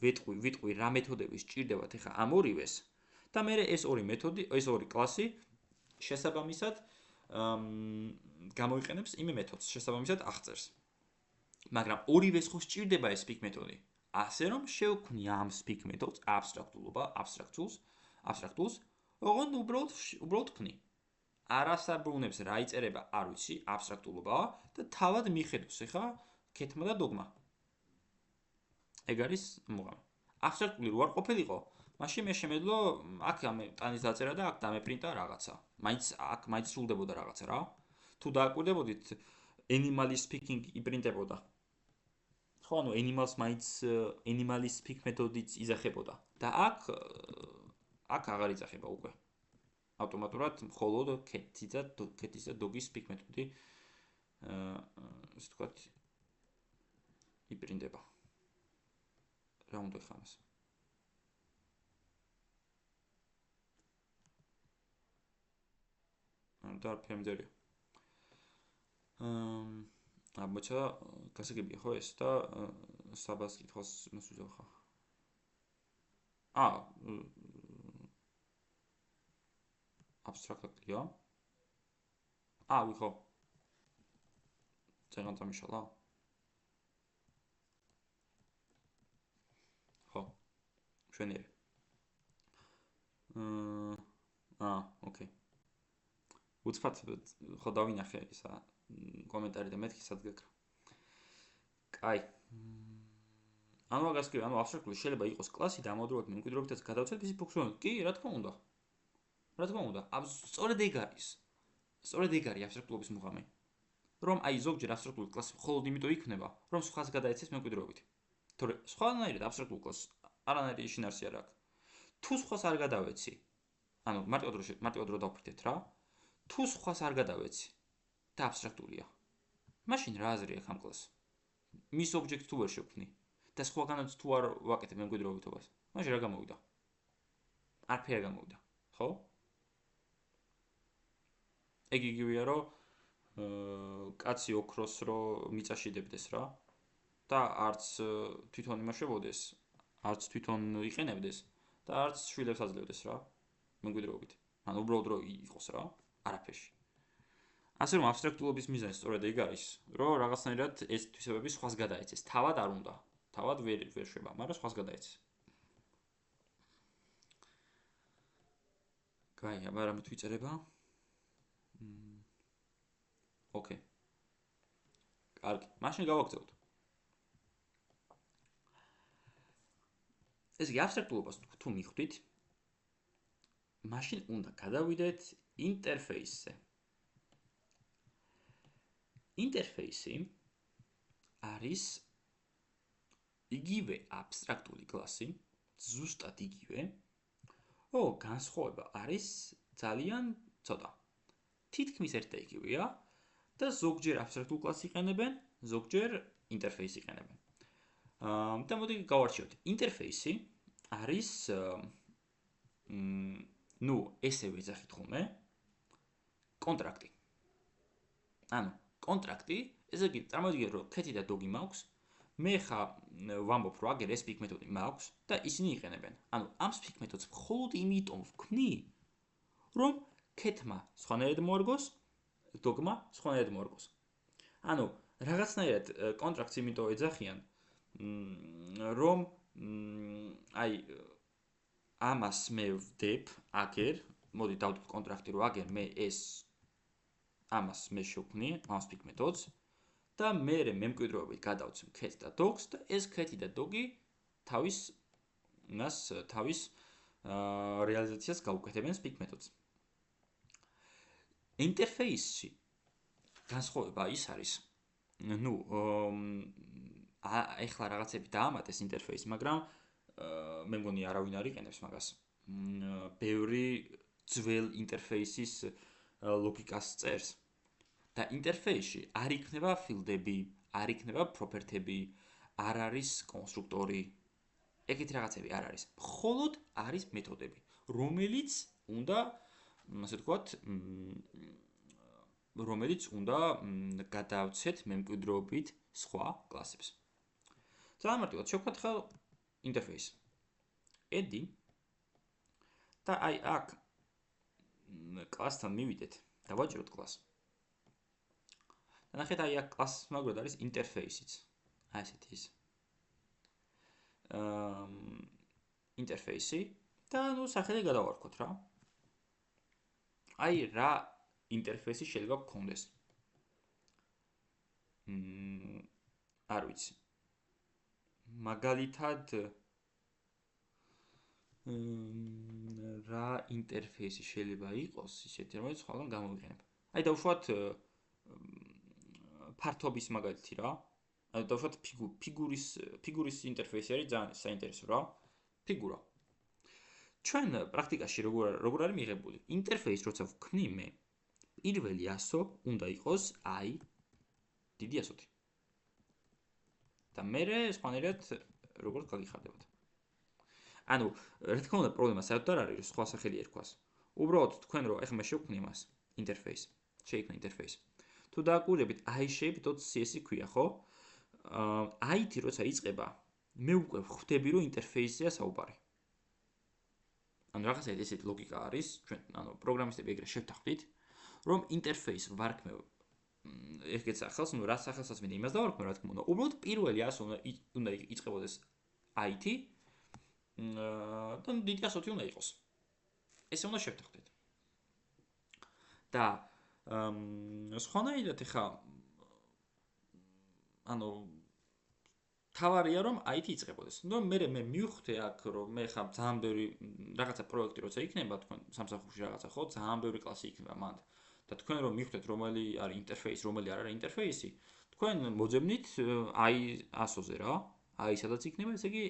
ვიტყვი რა მეთოდები სჭირდებათ ეხა ამ ორივეს და მე ეს ორი კლასი შესაბამისად გამოიყენებს იმ მეთოდს, შესაბამისად აღწერს. მაგრამ ორივეს ხო სჭირდება ეს speak მეთოდი. ასე რომ შევქმნი ამ speak მეთოდს აბსტრაქტულს, ოღონდ უბრალოდ ვქნი. არასაბრუნებს რა იწერება არ ვიცი, აბსტრაქტულობაა და თავად მიხედავს ეხა ქეთმა და დოგმა. ეგ არის მუღამი. აბსტრაქტული რო არ ყოფილიყო, მაშინ მე შემეძლო აქ ტანის დაწერა და აქ დამეპრინტა რაღაცა. მაინც სრულდებოდა რაღაცა რა. თუ დააკვირდებოდით animal speaking იპრინტებოდა. ხო, ანუ animal speak მეთოდიც იძახებოდა და აქ აღარ იძახება უკვე. ავტომატურად მხოლოდ ქეთის და დოგის speak მეთოდი ესე ვთქვათ იპრინტება. რა უნდა ხამას? და ფემდერია. მოიცა გასაგებია ხო ეს და საბას კითხავს მოსუძო ხა. აბსტრაქტულია. ვიხო. ზეგან დამიშალა. ხო. შვენიერი. ოკეი. უცბად ხო დავინახე ისა კომენტარი და მეთქი სად გეკრა. კაი. ანუ აბსტრაქტული შეიძლება იყოს კლასი და ამავდროულად მემკვიდრეობითაც გადავცეთ მისი ფუნქციონალობა. კი, რა თქმა უნდა. სწორედ ეგ არის. სწორედ ეგ არის აბსტრაქტულობის მუღამი. რომ აი ზოგჯერ აბსტრაქტული კლასი მხოლოდ იმიტომ იქნება, რომ სხვას გადაეცეს მემკვიდრეობით. თორე სხვანაირად აბსტრაქტულ კლასს არანაირი შინაარსი არ აქვს. თუ სხვას არ გადავეცი, ანუ მარტივად რო დავფრთეთ რა, თუ სხვას არ გადავეცი და აბსტრაქტულია. მაშინ რა აზრი აქვს ამ კლასს? მის ობიექტს თუ ვერ შევქმნი და სხვაგანაც თუ არ ვაკეთებ მემკვიდრეობითობას, მაშინ რა გამოვიდა? არაფერი არ გამოვიდა, ხო? ეგ იგივეა რომ კაცი ოქროს რო მიწაშიდებდეს რა და არც თვითონ იმაშებოდეს, არც თვითონ იყენებდეს და არც შვილებს აძლევდეს რა მემკვიდრეობით. ანუ უბრალოდ რო იყოს რა, არაფერში. ასე რომ აბსტრაქტულობის მიზანი სწორედ ეგ არის, რომ რაღაცნაირად ეს თვისებები სხვას გადაეცეს. თავად არ უნდა. თავად ვერ შვება, მაგრამ სხვას გადაეცეს. კაი, აბა რამე თუ იწერება? ოკეი. კარგი, მაშინ გავაგზავნოთ. ეს იგი აბსტრაქტულობას თუ მიხვდით, მაშინ უნდა გადავიდეთ ინტერფეისზე. ინტერფეისი არის იგივე აბსტრაქტული კლასი, ზუსტად იგივე, განსხვავება არის ძალიან ცოტა. თითქმის ერთ და იგივეა და ზოგჯერ აბსტრაქტულ კლასს იყენებენ, ზოგჯერ ინტერფეისს იყენებენ. და მოდი გავარჩიოთ. ინტერფეისი არის ესე ვეძახით ხოლმე კონტრაქტი. ანუ კონტრაქტი, ესე იგი წარმოვიდგინეთ რომ ქეთი და დოგი მაქვს, მე ხა ვამბობ რომ აგერ ეს speak მეთოდი მაქვს და ისინი იყენებენ. ანუ ამ speak მეთოდს მხოლოდ იმიტომ ვქმნი, რომ ქეთმა სხვანაირად მოარგოს, დოგმა სხვანაირად მოარგოს. ანუ რაღაცნაირად კონტრაქტს იმიტომ ეძახიან, რომ აი ამას მე ვდებ, აგერ, მოდი დავდებ კონტრაქტი რომ აგერ მე ეს ამას მე შევქმნი, ამ speak მეთოდს და მე მემკვიდრეობით გადავცემ ქეთს და დოგს და ეს ქეთი და დოგი თავის რეალიზაციას გაუკეთებენ speak მეთოდს. ინტერფეისში განსხვავება ის არის, ეხლა რაღაცები დაამატეს ინტერფეისს, მაგრამ მე მგონი არავინ არ იყენებს მაგას. ბევრი ძველ ინტერფეისის ლოგიკას წერს. და ინტერფეისში არ იქნება ფილდები, არ იქნება პროპერტები, არ არის კონსტრუქტორი. ეგეთი რაღაცები არ არის. მხოლოდ არის მეთოდები, რომელიც უნდა, ასე ვთქვათ, გადავცეთ მემკვიდრეობით სხვა კლასებს. ძალიან მარტივად შევქმნათ ხელ ინტერფეისს. edi და აი აქ კლასთან მივიდეთ და ვაჭროთ კლასს. და ნახეთ აი აქ კლასის მაგრად არის ინტერფეისიც. აი ესეთი ის. ინტერფეისი და სახელი გადავარქვათ რა. აი რა ინტერფეისი შეიძლება გქონდეს. არ ვიცი. მაგალითად რა ინტერფეისი შეიძლება იყოს ისეთი, რომელიც სხვაგან გამოვიყენებ. აი დავუშვათ ფართობის მაგალითი რა. აი დავუშვათ ფიგურის ინტერფეისი არის ძალიან საინტერესო რა. ფიგურა. ჩვენ პრაქტიკაში როგორ არის მიღებული? ინტერფეის როცა ვქმნი მე, პირველი ასო უნდა იყოს აი დიდი ასოთი. და მერე სხვანაირად როგორც გაგიხარდებათ. ანუ რა თქმა უნდა პრობლემა საერთოდ არ არის სხვა სახელი ერქვას. უბრალოდ თქვენ რო ეხლა მე შევქმნი მას ინტერფეისი. შეიქმნა ინტერფეისი. თუ დააკვირდებით iShape.cs-ი ქვია, ხო? IT როცა იწყება, მე უკვე ხვდები რომ ინტერფეისია საუბარი. ანუ რაღაცა ესეთი ლოგიკა არის, ჩვენ ანუ პროგრამისტები ეგრე შევთანხმდით, რომ ინტერფეის ვარქმევ ეგეც ახალს, ну რა სახელსაც მინდა იმას დავარქმევ, რა თქმა უნდა. უბრალოდ პირველი ასო უნდა იწყებოდეს IT და დიდი ასოთი უნდა იყოს. ესე უნდა შევთანხმდეთ. და სხვანაირად ეხა ანუ თავარია რომ IT იწყებოდეს. ნუ მე მივხვდე აქ რომ მე ხა ძალიან ბევრი რაღაცა პროექტი როცა იქნება თქვენ სამსახურში რაღაცა ხო, ძალიან ბევრი კლასი იქნება მანდ. და თქვენ რომ მივხვდეთ რომელი არის ინტერფეისი, რომელი არ არის ინტერფეისი, თქვენ მოძებნით აი ასოზე რა. აი სადაც იქნება, ესე იგი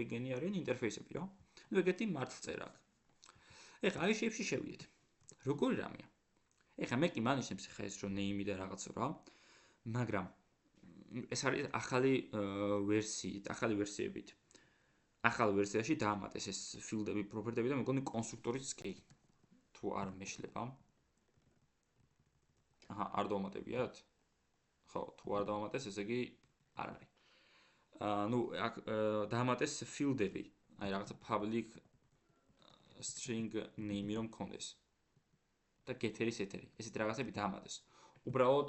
ეგენი არიან ინტერფეისები რა. ნუ ეგეთი მართლწერა აქვს. ეხლა აი შეიფში შევიდეთ. როგორი რამეა? ეხლა მე კი მანიშნებს ეხლა ეს რომ name და რაღაცა რა. მაგრამ ეს არის ახალი ვერსიებით. ახალ ვერსიაში დაამატეს ეს ფილდები, პროპერტები და მეგონი კონსტრუქტორიც კი თუ არ მეშლება. აჰა, არ დავამატებიათ? ხო, თუ არ დავამატეს, ესე იგი არ არის. ნუ აქ დაამატეს ფილდები, აი რაღაცა public string name რომ მქონდეს. და getter-ის ეთერი. ესეთ რაღაცები დაამატეს. უბრალოდ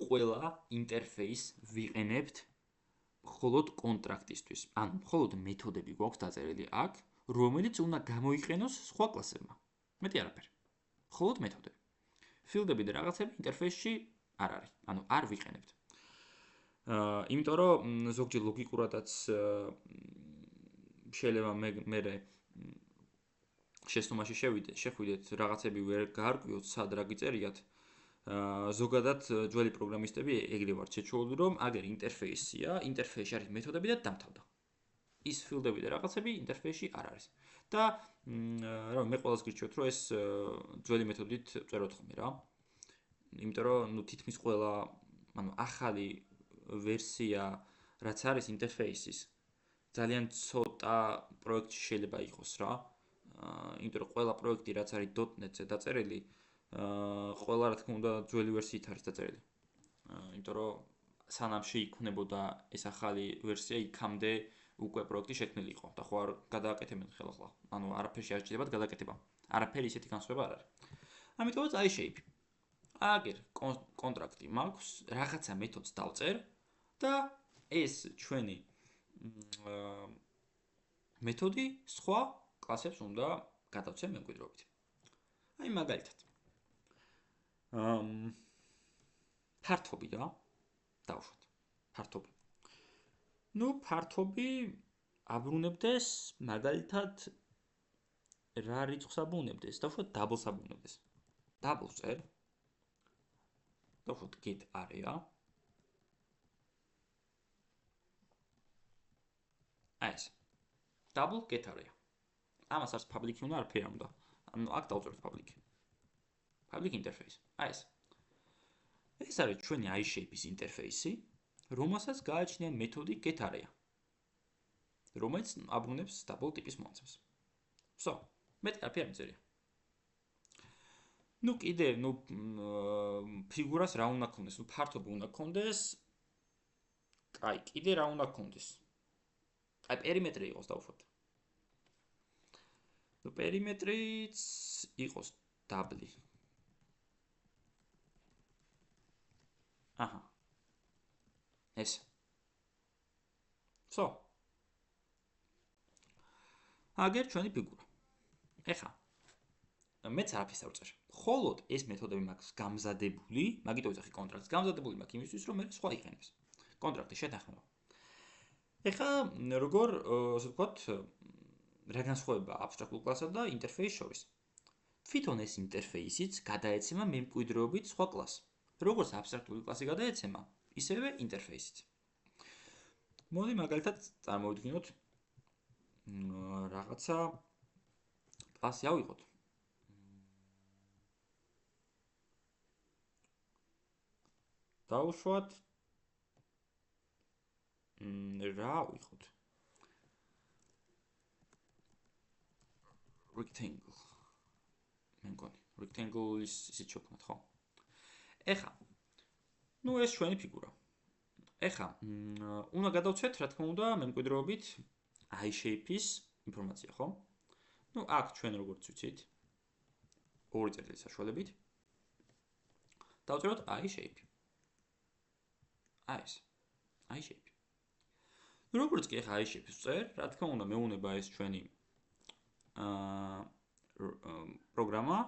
ყველა ინტერფეის ვიყენებთ მხოლოდ კონტრაქტისთვის. ანუ მხოლოდ მეთოდები გვაქვს დაწერილი აქ, რომელიც უნდა გამოიყენოს სხვა კლასებმა. მეტი არაფერი. მხოლოდ მეთოდები. ფილდები და რაღაცები ინტერფეისში არ არის. ანუ არ ვიყენებთ. იმიტომ რომ ზოგჯერ ლოგიკურადაც შეიძლება მე შეცდომაში შეხვიდეთ რაღაცები ვერ გაარკვიოთ, სად რა გიწერიათ. ზოგადად ძველი პროგრამისტები ეგრე ვართ შეჩვეული რომ აგერ ინტერფეისია, ინტერფეისში არის მეთოდები და დამთავრდა. ის ფილდები და რაღაცები ინტერფეისში არ არის. და რა მე ყველას გირჩევთ რომ ეს ძველი მეთოდით წეროთ ხოლმე რა. იმიტომ რომ ნუ თითქმის ყველა ანუ ახალი ვერსია რაც არის ინტერფეისის ძალიან ცოტა პროექტში შეიძლება იყოს რა. იმიტომ რომ ყველა პროექტი რაც არის .NET-ზე დაწერილი ყველა რა თქმა უნდა ძველი ვერსიით არის დაწერილი. იმიტომ რომ სანამ შეიქმნებოდა ეს ახალი ვერსია, იქამდე უკვე პროექტი შექმნილი იყო და ხო არ გადააკეთებენ ხელახლა. ანუ არაფერში არ შეიძლება გადაკეთება. არაფერი ისეთი განსხვავება არ არის. ამიტომაც iShape. აგერ კონტრაქტი მაქვს, რაღაცა მეთოდს დავწერ და ეს ჩვენი მეთოდი სხვა კლასებს უნდა გადავცე მემკვიდრეობით. აი მაგალითად ფართობი რა დავუშვათ ფართობი. ნუ ფართობი აბრუნებდეს მაგალითად რა რიცხვს აბრუნებდეს? დავუშვათ დაბლს აბრუნებდეს. დაბლს წერ. დავუშვათ get area. აი ეს. double get area. ამას არის public უნდა არაფერი არ უნდა. ანუ აქ დავწერთ public. public interface. აი ეს. ეს არის ჩვენი iShape-ის ინტერფეისი, რომელსაც გააჩნია მეთოდი getArea, რომელიც აბრუნებს double ტიპის მონაცემს. ვსო, მეტი არაფერი არ მიწერია. ნუ კიდე, ფიგურას რა უნდა ქონდეს, ფართობი უნდა ქონდეს. აი, კიდე რა უნდა ქონდეს. აი, პერიმეტრი იყოს დავუშვათ. ნუ პერიმეტრიც იყოს დაბლი. აჰა. ეს. ვსო. აგერ ჩვენი ფიგურა. ეხლა მეც არაფერს არ ვწერ. ხოლოდ ეს მეთოდები მაქვს გამზადებული, მაგით ვეძახი კონტრაქტს. გამზადებული მაქვს იმისთვის, რომ მე სხვა იყენებს. კონტრაქტის შეთანხმება. ეხლა როგორ, ასე ვთქვათ, რა განსხვავება აბსტრაქტულ კლასსა და ინტერფეისს შორის? თვითონ ეს ინტერფეისიც გადაეცემა მემკვიდრეობით სხვა კლასს. როგორც აბსტრაქტული კლასი გადაეცემა, ისევე ინტერფეისიც. მოდი მაგალითად წარმოვიდგინოთ რაღაცა კლასი ავიღოთ. დავუშვათ რა ავიღოთ? rectangle. მე მგონი, rectangle ისიც შევქმნათ, ხო? ეხლა, ეს ჩვენი ფიგურა. ეხლა, უნდა გადავცეთ, რა თქმა უნდა, მემკვიდრეობით i shape-ის ინფორმაცია, ხო? აქ ჩვენ როგორც ვიცით, ორი წერტილის საშუალებით დავწეროთ i shape. ეს i shape. როგორც კი ეხლა i shape-ს ვწერ, რა თქმა უნდა, მეუნება ეს ჩვენი პროგრამა,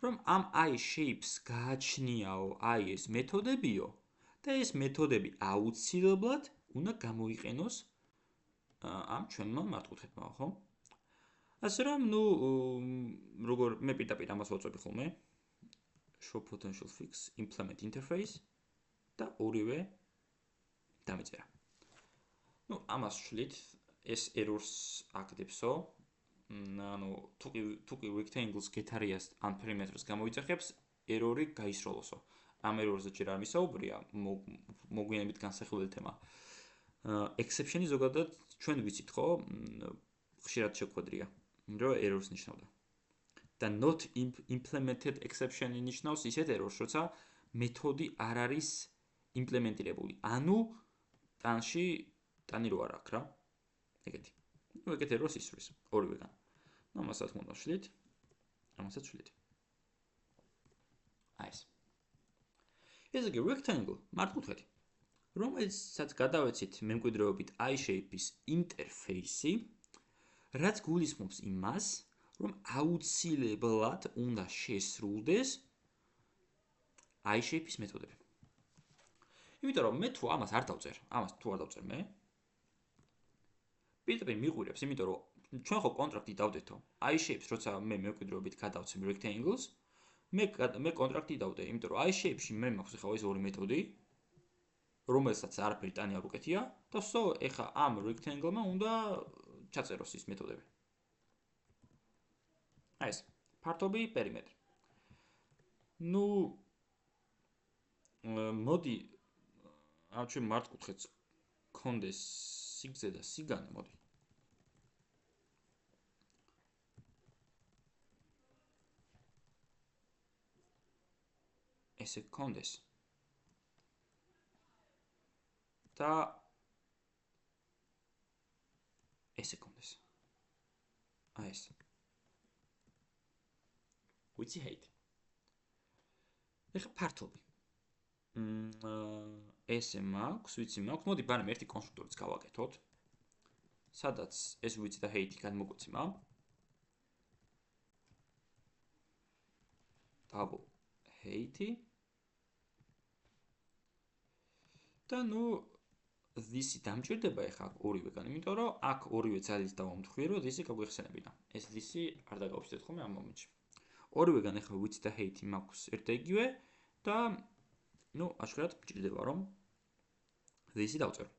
რომ ამ i shapes გააჩნიაო ეს მეთოდებიო და ეს მეთოდები აუცილებლად უნდა გამოიყენოს ამ ჩვენმა მართკუთხედმა, ხო? ასე რომ, როგორ მე პირდაპირ ამას ვაწვევი ხოლმე, show potential fix, implement interface და ორივე დამეწერა. ამას ვშლით, ეს errors აკდებსო. თუ კი rectangles გეთარიას ან პერიმეტრს გამოიძახებს, error-ი გაისროლოსო. ამ error-ზე ჯერ არ მისაუბრია, მოგვიანებით განსახილველი თემა. exception-ი ზოგადად ჩვენ ვიცით, ხო? ხშირად შეგვხვედრია, რომ errors ნიშნავდა. და not implemented exception-ი ნიშნავს ისეთ errors, როცა მეთოდი არ არის იმპლემენტირებული. ანუ ტანში ტანი რო არ აქვს რა. ეგეთი. ეგეთ errors ისვრის ორივეგან. ამასაც უნდა ვშლით. ამასაც ვშლით. ეს. ეს იგი rectangle, მართკუთხედი. რომელსაც გადავეცით მემკვიდრეობით i shape-ის ინტერფეისი, რაც გულისხმობს იმას, რომ აუცილებლად უნდა შესრულდეს i shape-ის მეთოდები. იმიტომ რომ მე თუ ამას არ დავწერ მე, პირდაპირ მიყვირებს, იმიტომ რომ ჩვენ ხო კონტრაქტი დავდეთო. i shapes, როცა მე მემკვიდრეობით გადავცემ rectangles, მე კონტრაქტი დავდე, იმიტომ რომ i shape-ში მე მაქვს ახლა ეს ორი მეთოდი, რომელსაც არაფერი ტანი არ უკეთია და ვსო, ეხა ამ rectangle-მა უნდა ჩაწეროს ის მეთოდები. ეს ფართობი პერიმეტრი. მოდი ამ ჩვენ მართკუთხედს გქონდეს სიგრძე და სიგანე, მოდი. ესე გქონდეს. და ესე გქონდეს. ეს. ვიცი height. ეხლა ფართობი. ესე მაქვს, ვიცი მაქვს. მოდი ბანემ ერთი კონსტრუქტორიც გავაკეთოთ. სადაც ეს ვიცი და height-ი გადმოგვეცემა. double height-ი. და this-ი დამჭირდება ეხლა ორივეგან, იმიტომ რომ აქ ორივე ძალით დავამთხვიე, რომ this-ი გაგვეხსენებინა. ეს this-ი არ დაგავშთეთ ხოლმე ამ მომენტში. ორივეგან ეხლა ვიცი და height-ი მაქვს ერთ და იგივე და აშკარად მჭირდება რომ this-ი დავწერო.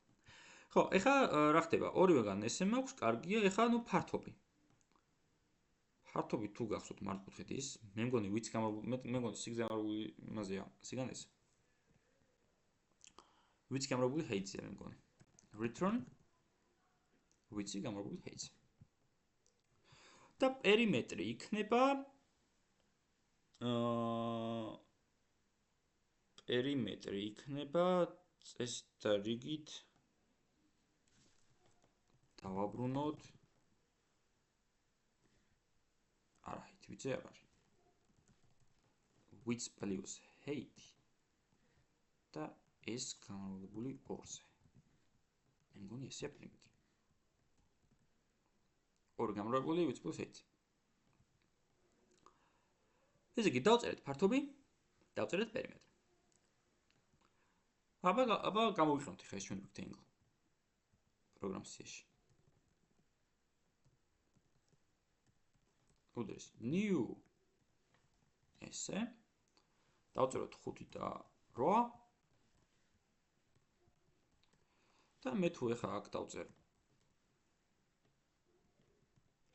ხო, ეხლა რა ხდება? ორივეგან ესე მაქვს, კარგია, ეხლა ფართობი. ფართობი თუ გახსოვთ მართკუთხედის, მე მგონი ვიცი მე მგონი სიგრძე გამრავლული იმაზეა, სიგანეზე. ვიცი გამრავლული height-ზე მე მგონი. return ვიცი გამრავლული height-ზე. და პერიმეტრი იქნება წესით და რიგით დავაბრუნოთ. არა, height ვიცი არ არის. width plus height და ეს გამრავლებული 2-ზე. მე მგონი ესეა პერიმეტრი. ორი გამრავლებული width plus height. ესე იგი დავწერეთ ფართობი, დავწერეთ პერიმეტრი. აბა გამოვიხსენოთ ხა ეს ჩვენ rectangle პროგრამის სიაში. უდრის new ესე დავწეროთ 5 და 8 და მე თუ ეხა აქ დავწერ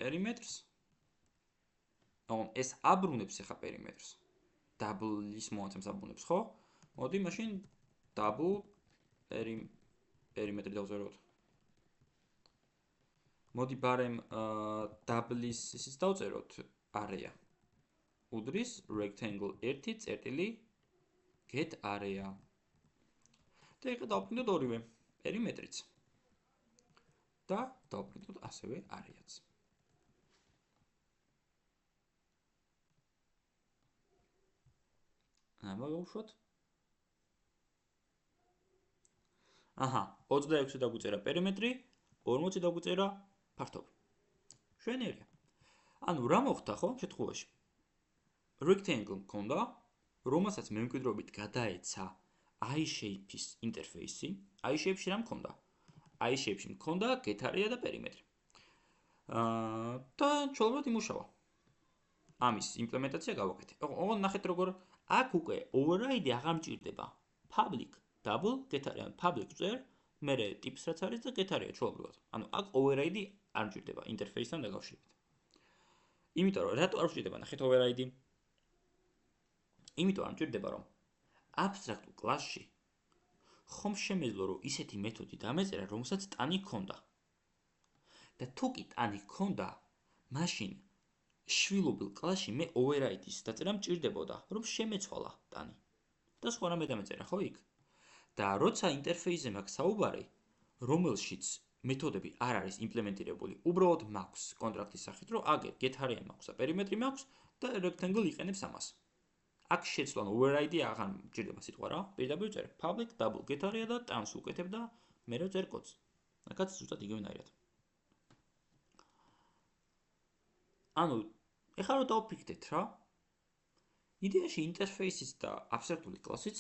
პერიმეტრს ეს აბრუნებს ეხა პერიმეტრს double-ის მოაცემს აბრუნებს ხო? მოდი მაშინ double პერიმეტრი დავწეროთ. მოდი ბარემ double-ის ისიც დავწეროთ area. უდრის rectangle 1 წერტილი get area. და ეხლა დავფრინდოთ ორივე პერიმეტრიც. და დავფრინდოთ ასევე area-ც. აბა გავუშვათ. აჰა, 26 დაგვიწერა პერიმეტრი, 40 დაგვიწერა ფართობი. შვენიერია. ანუ რა მოხდა ხო შემთხვევაში? rectangle მქონდა, რომელსაც მემკვიდრეობით გადაეცა i-shape-ის ინტერფეისი. i-shape-ში რა მქონდა? i-shape-ში მქონდა get area და პერიმეტრი. და ჩვეულებრივად იმუშავა. ამის იმპლემენტაცია გავაკეთე. ოღონდ ნახეთ როგორ აქ უკვე override აღარ მჭირდება. public double get area, public წერ, მერე ტიპს რაც არის და get area ჩვეულებრივად. ანუ აქ override არ მჭირდება ინტერფეისთან დაკავშირებით. იმიტომ რომ რატო არ მჭირდება ნახეთ override? იმიტომ არ მჭირდება რომ abstract კლასში ხომ შემეძლო რომ ისეთი მეთოდი დამეწერა რომელსაც ტანი ჰქონდა. და თუ კი ტანი ჰქონდა, მაშინ შვილობილ კლასში მე override-ის დაწერა მჭირდებოდა, რომ შემეცვალა ტანი. და სხვა რამე დამეწერა, ხო იქ? და როცა ინტერფეისზე მაქვს საუბარი, რომელშიც მეთოდები არ არის იმპლემენტირებული, უბრალოდ მაქვს კონტრაქტის სახით, რომ აგერ get area მაქვს და პერიმეტრი მაქვს და rectangle იყენებს ამას. აქ შეცვლან override აღარ მჭირდება სიტყვა რა, პირდაპირ წერ public double get area და ტანს უკეთებ და მე რო წერ კოდს. აქაც ზუსტად იგივენაირად. ანუ ეხლა რომ დავფიქრდეთ რა, იდეაში ინტერფეისიც და აბსტრაქტული კლასიც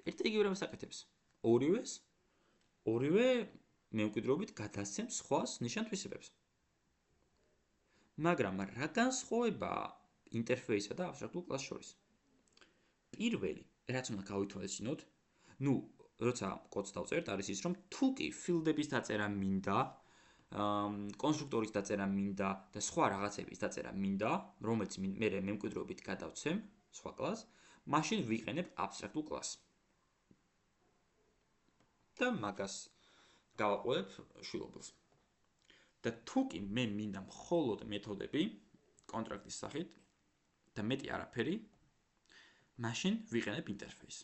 ერთ იგივე რამეს აკეთებს. ორივე მემკვიდრეობით გადასცემს სხვას ნიშან-თვისებებს. მაგრამ რა განსხვავებაა ინტერფეისსა და აბსტრაქტულ კლასს შორის? პირველი, რაც უნდა გავითვალისწინოთ, როცა კოდს დავწერთ, არის ის, რომ თუ კი ფილდების დაწერა მინდა, კონსტრუქტორის დაწერა მინდა და სხვა რაღაცების დაწერა მინდა, რომელიც მე მემკვიდრეობით გადავცემ სხვა კლასს, მაშინ ვიყენებ აბსტრაქტულ კლასს. და მაგას გავაყოლებ შვილობილს. და თუ კი მე მინდა მხოლოდ მეთოდები კონტრაქტის სახით და მეტი არაფერი, მაშინ ვიყენებ ინტერფეისს.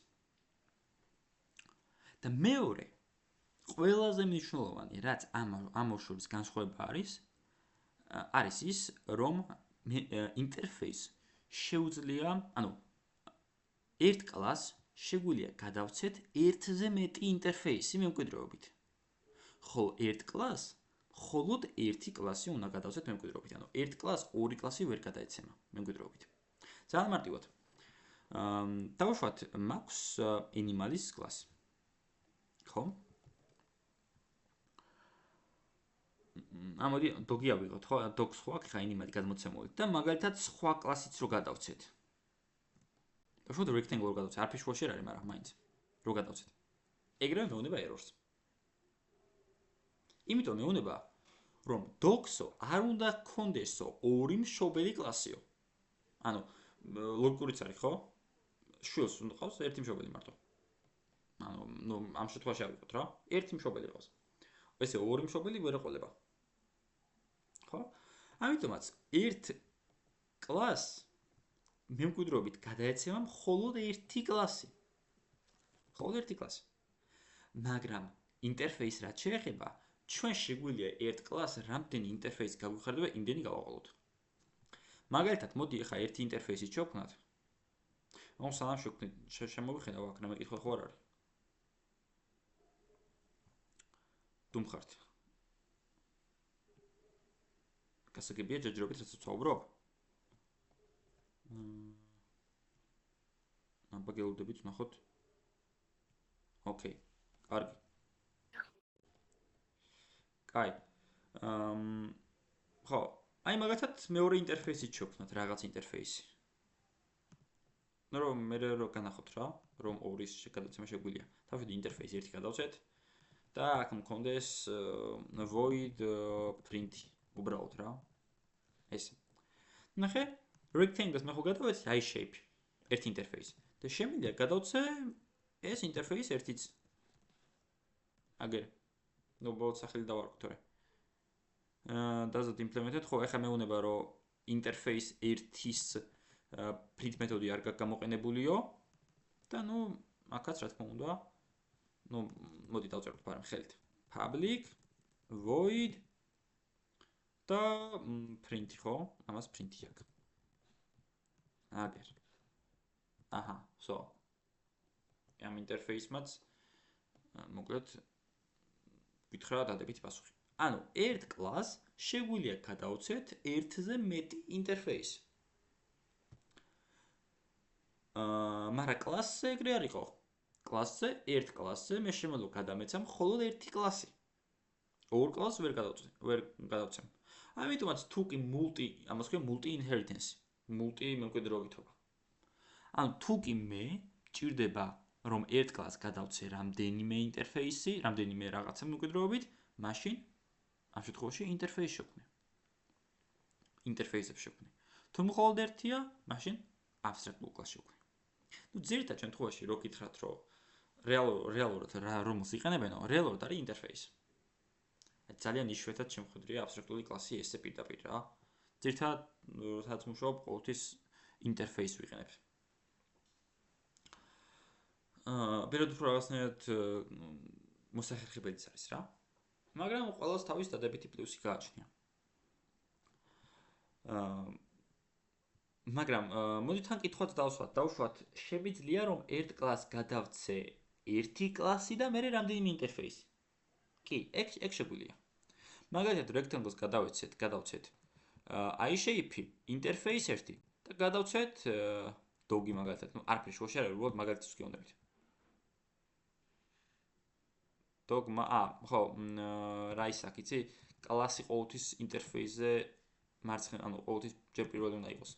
და მეორე, ყველაზე მნიშვნელოვანი, რაც ამ შორის განსხვავება არის ის, რომ ინტერფეისს შეუძლია, ერთ კლასს შეგვიძლია გადავცეთ ერთზე მეტი ინტერფეისი მემკვიდრეობით. ხოლო ერთ კლასს მხოლოდ ერთი კლასი უნდა გადავცეთ მემკვიდრეობით. ერთ კლასს ორი კლასი ვერ გადაეცემა მემკვიდრეობით. ძალიან მარტივად. დავუშვათ მაქვს animalis კლასი. ხო? ამოდი dog-ი ავიღოთ, ხო? dog-ს ხო აქ ხა animal გადმოცემული და მაგალითად სხვა კლასიც რო გადავცეთ. დავუშვათ rectangle რო გადავცეთ, არაფერი შუაში არ არის, მაგრამ მაინც რო გადავცეთ. ეგრევე მეუნება errors. იმიტომ მეუნება, რომ dog-სო არ უნდა გქონდესო ორი მშობელი კლასიო. ლოგიკურიც არის, ხო? შვილს უნდა ყავს ერთი მშობელი მარტო. ამ შემთხვევაში ავიღოთ რა, ერთი მშობელი ყავს. ესე ორი მშობელი ვერ ეყოლება. ხო? ამიტომაც ერთ კლასს მემკვიდრეობით გადაეცემა მხოლოდ ერთი კლასი. მაგრამ ინტერფეისს რაც შეეხება, ჩვენ შეგვიძლია ერთ კლასს რამდენი ინტერფეისი გაგვიხარდება, იმდენი გავაყოლოთ. მაგალითად, მოდი ახლა ერთი ინტერფეისი შევქმნათ. სანამ შევქმნით, შემოვიხედავ აქ რამე კითხვა ხო არ არის? დუმხართ. გასაგებია ჯერჯერობით რასაც ვცხოვრობ? აბა გელოდებით ვნახოთ. ოკეი. კარგი. კაი. ხო, აი მაგათაც მეორე ინტერფეისით შევქმნათ რაღაც ინტერფეისი. რომ მე რო განახოთ რა, რომ ორის გადაცემა შეგვიძლია. თავშედი ინტერფეისი ერთი გადავწეთ და აქ მქონდეს void print უბრალოდ რა. ეს. ნახე, rectangle-ს მე ხო გადავეცი i shape ერთი ინტერფეისი. და შემიძლია გადავწე ეს ინტერფეისი ერთიც. აგერ. ნუ ბოლოს სახელი დავარქვა თორე. Doesn't implemented, ხო, ეხლა მეუნება რომ ინტერფეის ერთის print მეთოდი არ გამოყენებულიო და ნუ აქაც რა თქმა უნდა, ნუ მოდი დავწეროთ პარამ ხელით. Public void და print ხო? ამას print-ი აქვს. აგერ. აჰა, so. ამ ინტერფეისმაც მოკლედ გითხრა დადებითი პასუხი. ანუ ერთ კლასს შეგვიძლია გადავცეთ ერთზე მეტი ინტერფეისი. მაგრამ კლასზე ეგრე არ იყო. კლასზე ერთ კლასზე მე შემიძლია გადამეცა მხოლოდ ერთი კლასი. ორ კლასს ვერ გადავცემ. ამიტომაც თუ კი ამას ქვია multi inheritance, multi მემკვიდრეობითობა. ანუ თუ კი მე ჭირდება რომ ერთ კლასს გადავცე რამდენიმე ინტერფეისი, რამდენიმე რაღაცა მემკვიდრეობით, მაშინ ამ შემთხვევაში ინტერფეისი შევქმნი. ინტერფეისებს შევქმნი. თუ მხოლოდ ერთია, მაშინ აბსტრაქტულ კლასს შევქმნი. ნუ ძირითად შემთხვევაში რო გითხრათ, რომ რეალურად რა რომელს იყენებენო, რეალურად არის ინტერფეისი. ძალიან იშვიათად შემოხვედრია აბსტრაქტული კლასი ესე პირდაპირ რა. ძირითად როდესაც მუშაობ, ყოველთვის ინტერფეისს ვიყენებ. პირდაპირ რაღაცნაირად მოსახერხებელიც არის რა. მაგრამ ყველას თავის დადებითი პლუსი გააჩნია. მაგრამ მოდით თან კითხვაც დავშვათ, შემიძლია რომ ერთ კლასს გადავცე ერთი კლასი და მერე რამდენიმე ინტერფეისი. კი, ეგ შეგვიძლია. მაგალითად rectangle-ს გადავცეთ i shape ინტერფეის ერთი და გადავცეთ dog-ი მაგალითად, ნუ არაფერი შუაში არ არის, უბრალოდ მაგალითს ვგეუბნებით. dog-მა, ხო, რა ის აქ იცი, კლასი ყოველთვის ინტერფეისზე მარცხენა, ანუ ყოველთვის ჯერ პირველი უნდა იყოს.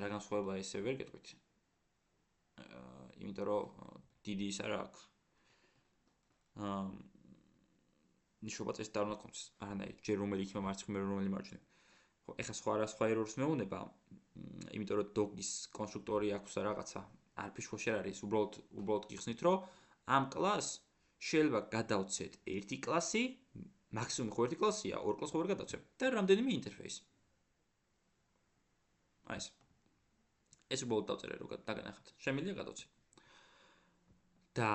რა განსხვავება ესე ვერ გეტყვით. იმიტომ რომ დიდი ის არა აქვს. ნიშნობა წესი და უნდა კონდეს. არანაირ, ჯერ რომელი იქნება მარცხნივ, რომელი მარჯვნივ. ხო, ეხლა სხვა ერორს მეუნება, იმიტომ რომ dog-ის კონსტრუქტორი აქვს რაღაცა, არაფერი შუაში არ არის, უბრალოდ გიხსნით, რომ ამ კლასს შეიძლება გადავცეთ ერთი კლასი, მაქსიმუმ ხო ერთი კლასია, ორ კლასს ხო ვერ გადავცემ და რამდენიმე ინტერფეისი. აი ეს უბრალოდ დავწერე რომ დაგანახოთ. შემიძლია გადავცე. და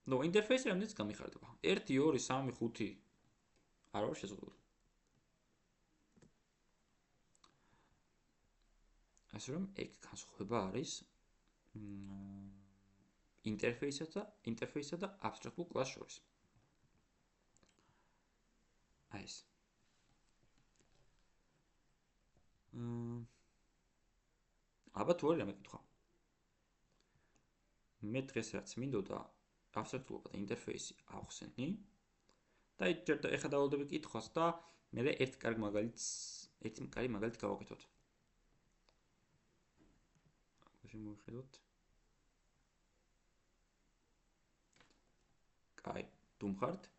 ნუ ინტერფეისი რამდენიც გამიხარდება. 1 2 3 5 არ არის შეზღუდული. ასე რომ ეგ განსხვავება არის ინტერფეისსა და აბსტრაქტულ კლასს შორის. აი ეს. აბა თუ არის რამე კითხვა. მე დღეს რაც მინდოდა აბსტრაქტულობა და ინტერფეისი ავხსენი და ეხლა დავალდები კითხვას და მე ერთი კარგი მაგალითი გავაკეთოთ. შემოვიხედოთ. კაი, დუმხართ.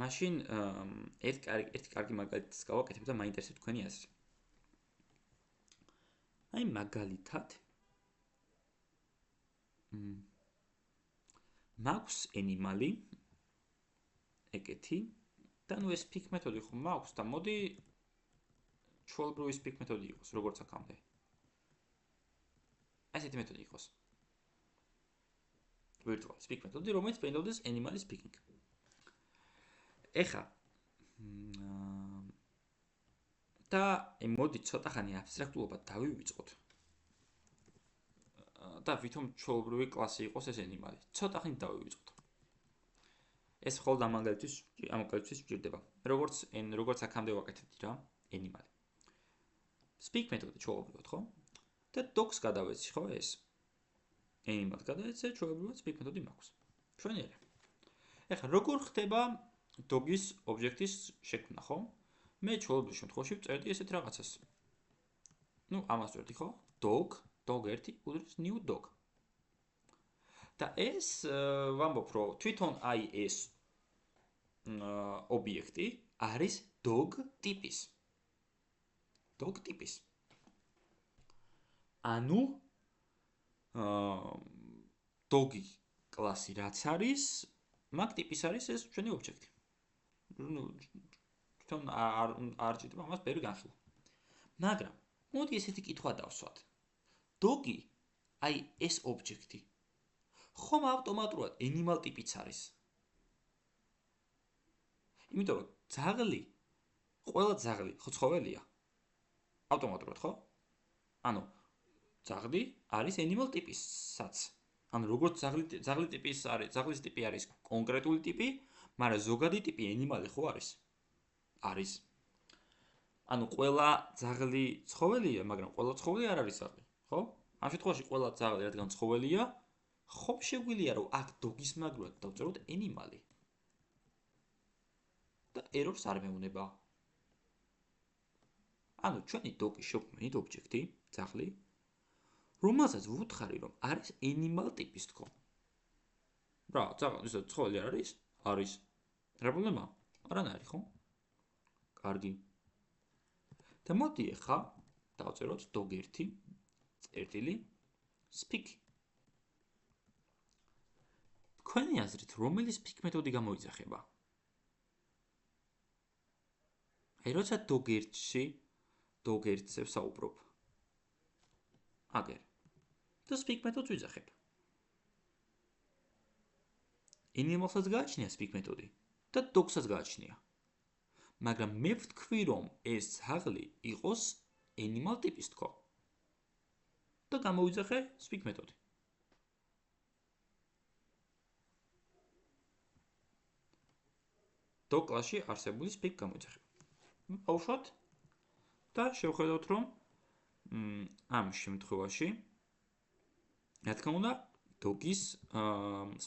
მაშინ ერთი კარგი მაგალითს გავაკეთებ და მაინტერესებს თქვენი აზრი. აი მაგალითად მაქვს animal-ი ეგეთი და ნუ ეს pick მეთოდი ხო მაქვს და მოდი ჩვეულებრივი pick მეთოდი იყოს, როგორც აქამდე. ასეთი მეთოდი იყოს. virtual speak მეთოდი, რომელიც პენდობდეს animal-ის picking. ეხა და მოდი ცოტა ხანი აბსტრაქტულობა დავივიწყოთ. და ვითომ ჩვეულებრივი კლასი იყოს ეს animal-ი. ცოტა ხანი დავივიწყოთ. ეს მხოლოდ ამ მაგალითთვის ვჭირდება. როგორც აქამდე ვაკეთებდი რა, animal-ი. speak მეთოდი ჩვეულებრივად, ხო? და dogs გადავეცი, ხო ეს? animal გადავეცე, ჩვეულებრივად speak მეთოდი მაქვს. ჩვენიერია. ეხლა როგორ ხდება dog-ის ობიექტის შექმნა, ხო? მე ჩვეულებრივ შემთხვევაში ვწერდი ესეთ რაღაცას. ნუ ამას ვწერდი, ხო? dog 1 უდრის new dog. და ეს ვამბობ, რომ თვითონ აი ეს ობიექტი არის dog ტიპის. dog ტიპის. ანუ dog-ი კლასი რაც არის, მაგ ტიპის არის ეს ჩვენი ობიექტი. ნუ თვითონ არ ჭირდება ამას ბევრი განხილვა. მაგრამ მოდი ესეთი კითხვა დავსვათ. dog-ი აი ეს ობიექტი ხომ ავტომატურად animal ტიპიც არის. იმიტომ რომ ძაღლი, ყველა ძაღლი ხო ცხოველია. ავტომატურად, ხო? ანუ ძაღლი არის animal ტიპისაც. ანუ როგორც ძაღლი ტიპის არის, ძაღლის ტიპი არის კონკრეტული ტიპი, მაგრამ ზოგადი ტიპი animal ხო არის? არის. ანუ ყველა ძაღლი ცხოველია, მაგრამ ყველა ცხოველი არ არის ძაღლი, ხო? ამ შემთხვევაში ყველა ძაღლი რადგან ცხოველია, ხომ შეგვიძლია რომ აქ dog-ის მაგრად დავწეროთ animal-ი. და errors არ მეუნება. ანუ ჩვენი dog-ი შევქმნით ობიექტი, ძაღლი, რომელსაც ვუთხარი რომ არის animal ტიპის თქო. რა, ძაღლი ისე ცხოველი არ არის? არის. რა პრობლემა? არანაირი, ხო? კარგი. და მოდი ახლა დავწეროთ dog 1 წერტილი speak. თქვენი აზრით რომელი speak მეთოდი გამოიძახება? აი როცა dog 1-ში dog 1-ზე ვსაუბრობ. აგერ. და speak მეთოდს ვიძახებ. animal-საც გააჩნია speak მეთოდი და dog-საც გააჩნია. მაგრამ მე ვთქვი რომ ეს ძაღლი იყოს animal ტიპის თქო. და გამოვიძახე speak მეთოდი. dog კლასში არსებული speak გამოიძახება. ავშვათ და შევხედოთ რომ ამ შემთხვევაში რა თქმა უნდა dog-ის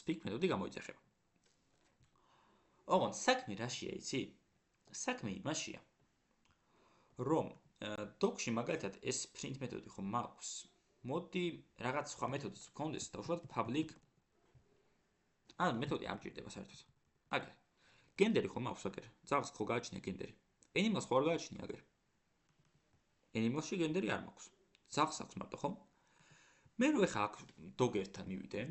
speak მეთოდი გამოიძახება. ოღონდ საქმე რაშია იცი? საქმე იმაშია რომ dog-ში მაგალითად ეს print მეთოდი ხომ მაქვს. მოდი რაღაც სხვა მეთოდიც გქონდეს დავუშვათ public. ანუ მეთოდი არ მჭირდება საერთოდ. აგერ. gender-ი ხომ მაქვს აგერ. ძაღლს ხო გააჩნია gender-ი. animals ხო არ გააჩნია აგერ. animals-ში gender-ი არ მაქვს. ძაღლს აქვს მარტო ხო? მე რო ეხა აქ dog 1-თან მივიდე.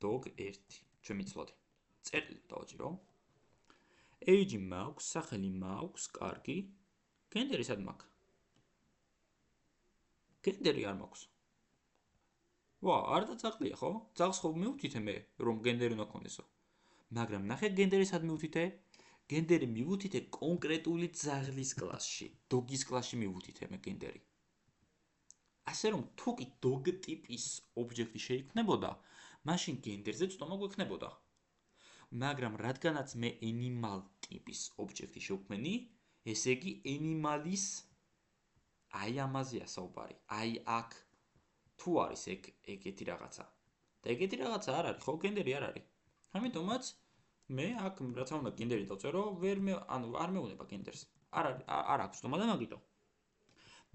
dog 1 ჩემი ცლოდი. წერტილი დავაჭირო. age მაქვს, სახელი მაქვს, კარგი. gender-ი სად მაქვს? gender-ი არ მაქვს. ვა, არ და ძაღლია ხო? ძაღლს ხო მივუთითე მე რომ gender-ი უნდა ქონდესო. მაგრამ ნახე gender-ი სად მივუთითე? gender-ი მივუთითე კონკრეტული ძაღლის კლასში, dog-ის კლასში მივუთითე მე gender-ი. ასე რომ თუ კი dog ტიპის ობიექტი შეიქმნებოდა, მაშინ gender-ზე ცნობა გვექნებოდა. მაგრამ რადგანაც მე animal ტიპის ობიექტი შევქმენი, ესე იგი animal-ის აი ამაზეა საუბარი. აი აქ თუ არის ეგეთი რაღაცა. და ეგეთი რაღაცა არ არის, ხო gender-ი არ არის. ამიტომაც მე აქ რა თქმა უნდა gender-ი დავწერო, ანუ არ მეუნება gender-ს. არ აქვს თქმა და მაგიტო.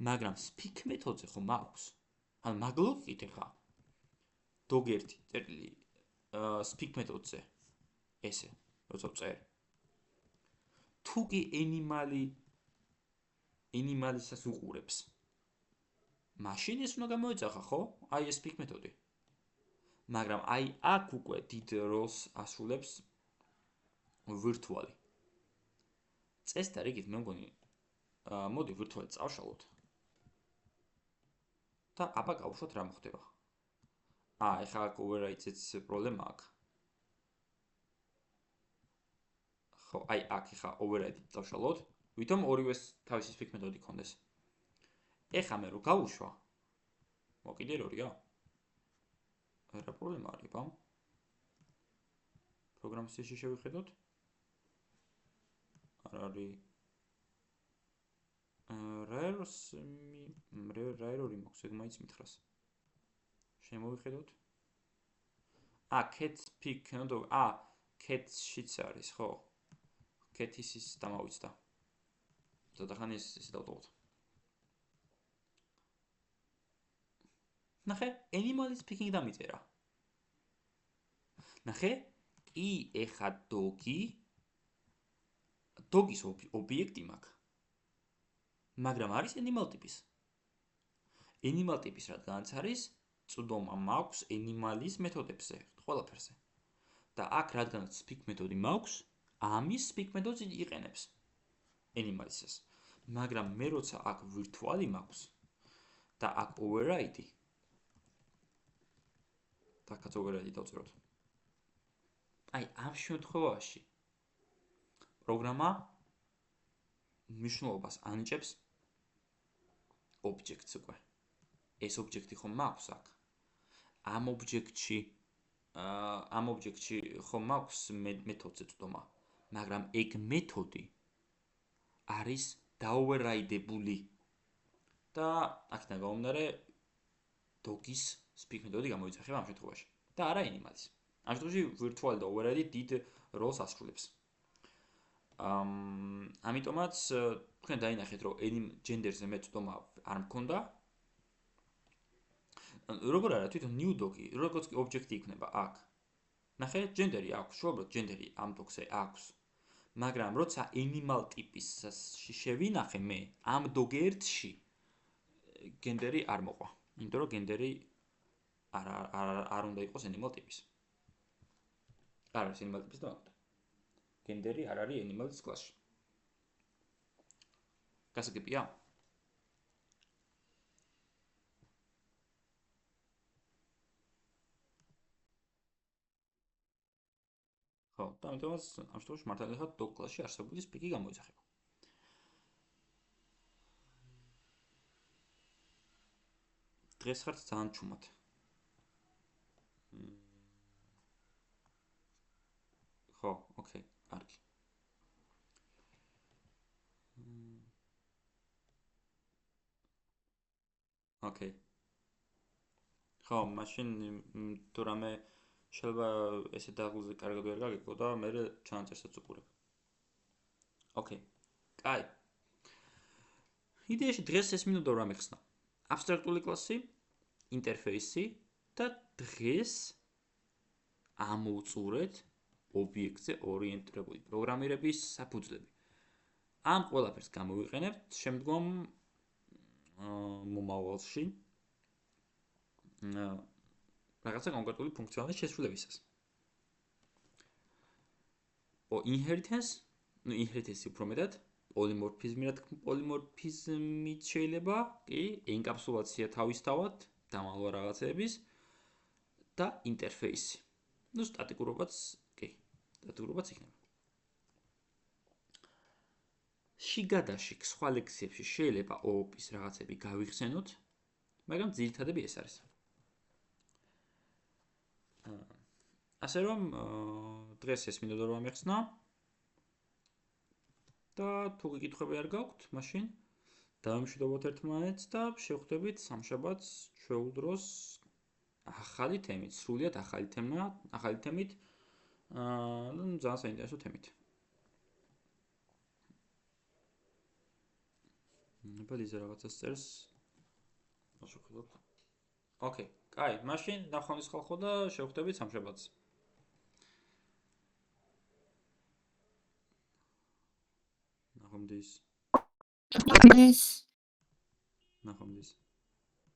მაგრამ speak მეთოდზე ხომ აქვს. ანუ მაგ ლოგიკით ხა. dog 1 წერტილი speak მეთოდზე ესე, როცა ვწერ. თუ კი animal-ისას უყურებს. მაშინ ეს უნდა გამოიძახა, ხო? აი ეს speak მეთოდი. მაგრამ აი აქ უკვე დიდ როლს ასრულებს virtual-ი. წესდა რიგით მე მგონი მოდი virtual-ი წავშალოთ. და აბა გავუშვათ რა მოხდება. ეხლა აქ override-იც პრობლემა აქვს. ხო, აი აქ ეხლა override-ით დავშალოთ, ვითომ ორივეს თავისი speak მეთოდი ქონდეს. ეხლა მე რო გავუშვა, მოკიდე რორია? რა პრობლემა არის, ბამ? პროგრამის წესში შევიხედოთ. არ არის რა ერორი მაქვს, ეგ მაინც მითხრას. შემოვიხედოთ. Cat pick, cat-შიც არის, ხო? Cat-ის ის დამავიცდა. ცოტა ხანი ის დავტოვოთ. ნახე, animal speaking დამიწერა. ნახე, კი ეხა dogis ობიექტი მაქვს. მაგრამ არის animal ტიპის. Animal ტიპის რადგანაც არის, წვდომა მაქვს animal-ის მეთოდებზე, ყველაფერზე. და აქ რადგანაც speak მეთოდი მაქვს, ამის speak მეთოდს იყენებს animal-ისას. მაგრამ მე როცა აქ virtual-ი მაქვს და აქ override-ი დაკაც override-ი დავწეროთ. აი, ამ შემთხვევაში პროგრამა მნიშვნელობას ანიჭებს object-ს უკვე. ეს object-ი ხომ მაქვს აქ. ამ object-ში ხომ მაქვს მეთოდზე წვდომა, მაგრამ ეგ მეთოდი არის დაoverride-ებული. და აქედან გამომდინარე dogis speak მეთოდი გამოიძახება ამ შემთხვევაში და არა animal-ის. ამ შემთხვევაში virtual და override დიდ როლს ასრულებს. ამიტომაც თქვენ დაინახეთ, რომ gender-ზე მე წვდომა არ მქონდა. როგორ არა თვითონ new dog-ი, როგორც კი object-ი იქნება აქ. ნახე, gender-ი აქვს, შუაბრად gender-ი ამ dog-ზე აქვს. მაგრამ როცა animal ტიპისში შევინახე მე, ამ dog-ერთში gender-ი არ მოყვა. იმიტომ რომ gender-ი არ უნდა იყოს animal ტიპის. არ არის animal ტიპის და მაგდა. gender-ი არ არის animal-ის კლასში. გასაგებია? ხო, და ამიტომაც ამ შემთხვევაში მართალია dog კლასში არსებული speak-ი გამოიძახება. დღეს ხართ ძალიან ჩუმად. ხო, ოკეი, კარგი. ოკეი. ხო, მაშინ თუ რამე შეიძლება ესე დაღლზე კარგად ვერ გაგიგო და მე ჩანაწერსაც უყურებ. ოკეი. კაი. იდეაში დღეს ეს მინდოდა რომ ამეხსნა. აბსტრაქტული კლასი, ინტერფეისი და დღეს ამოვწურეთ ობიექტზე ორიენტირებული პროგრამირების საფუძვლები. ამ ყველაფერს გამოვიყენებთ შემდგომ მომავალში რაღაცა კონკრეტული ფუნქციონალის შესრულებისას. inheritance უფრო მეტად პოლიმორფიზმით შეიძლება, კი, ენკაპსულაცია თავისთავად, დამალვა რაღაცეების და ინტერფეისი. სტატიკურობაც, კი, სტატიკურობაც იქნება. შიგადაში სხვა ლექსიებში შეიძლება OOP-ის რაღაცები გავიხსენოთ, მაგრამ ძირითადები ეს არის. ასე რომ დღეს ეს მინდოდა რომ ამეხსნა და თუ გიკითხები არ გაქვთ, მაშინ დავიმშვიდობოთ ერთმანეთს და შევხვდებით სამშაბათს ჩვეულ დროს ახალი თემით, სრულიად ახალი თემით, ძალიან საინტერესო თემით. აბა რაღაცას წერს. შევხვდებით. ოკეი, კაი, მაშინ ნახვამდის ხალხო და შევხვდებით სამშაბათს. ნახვამდის.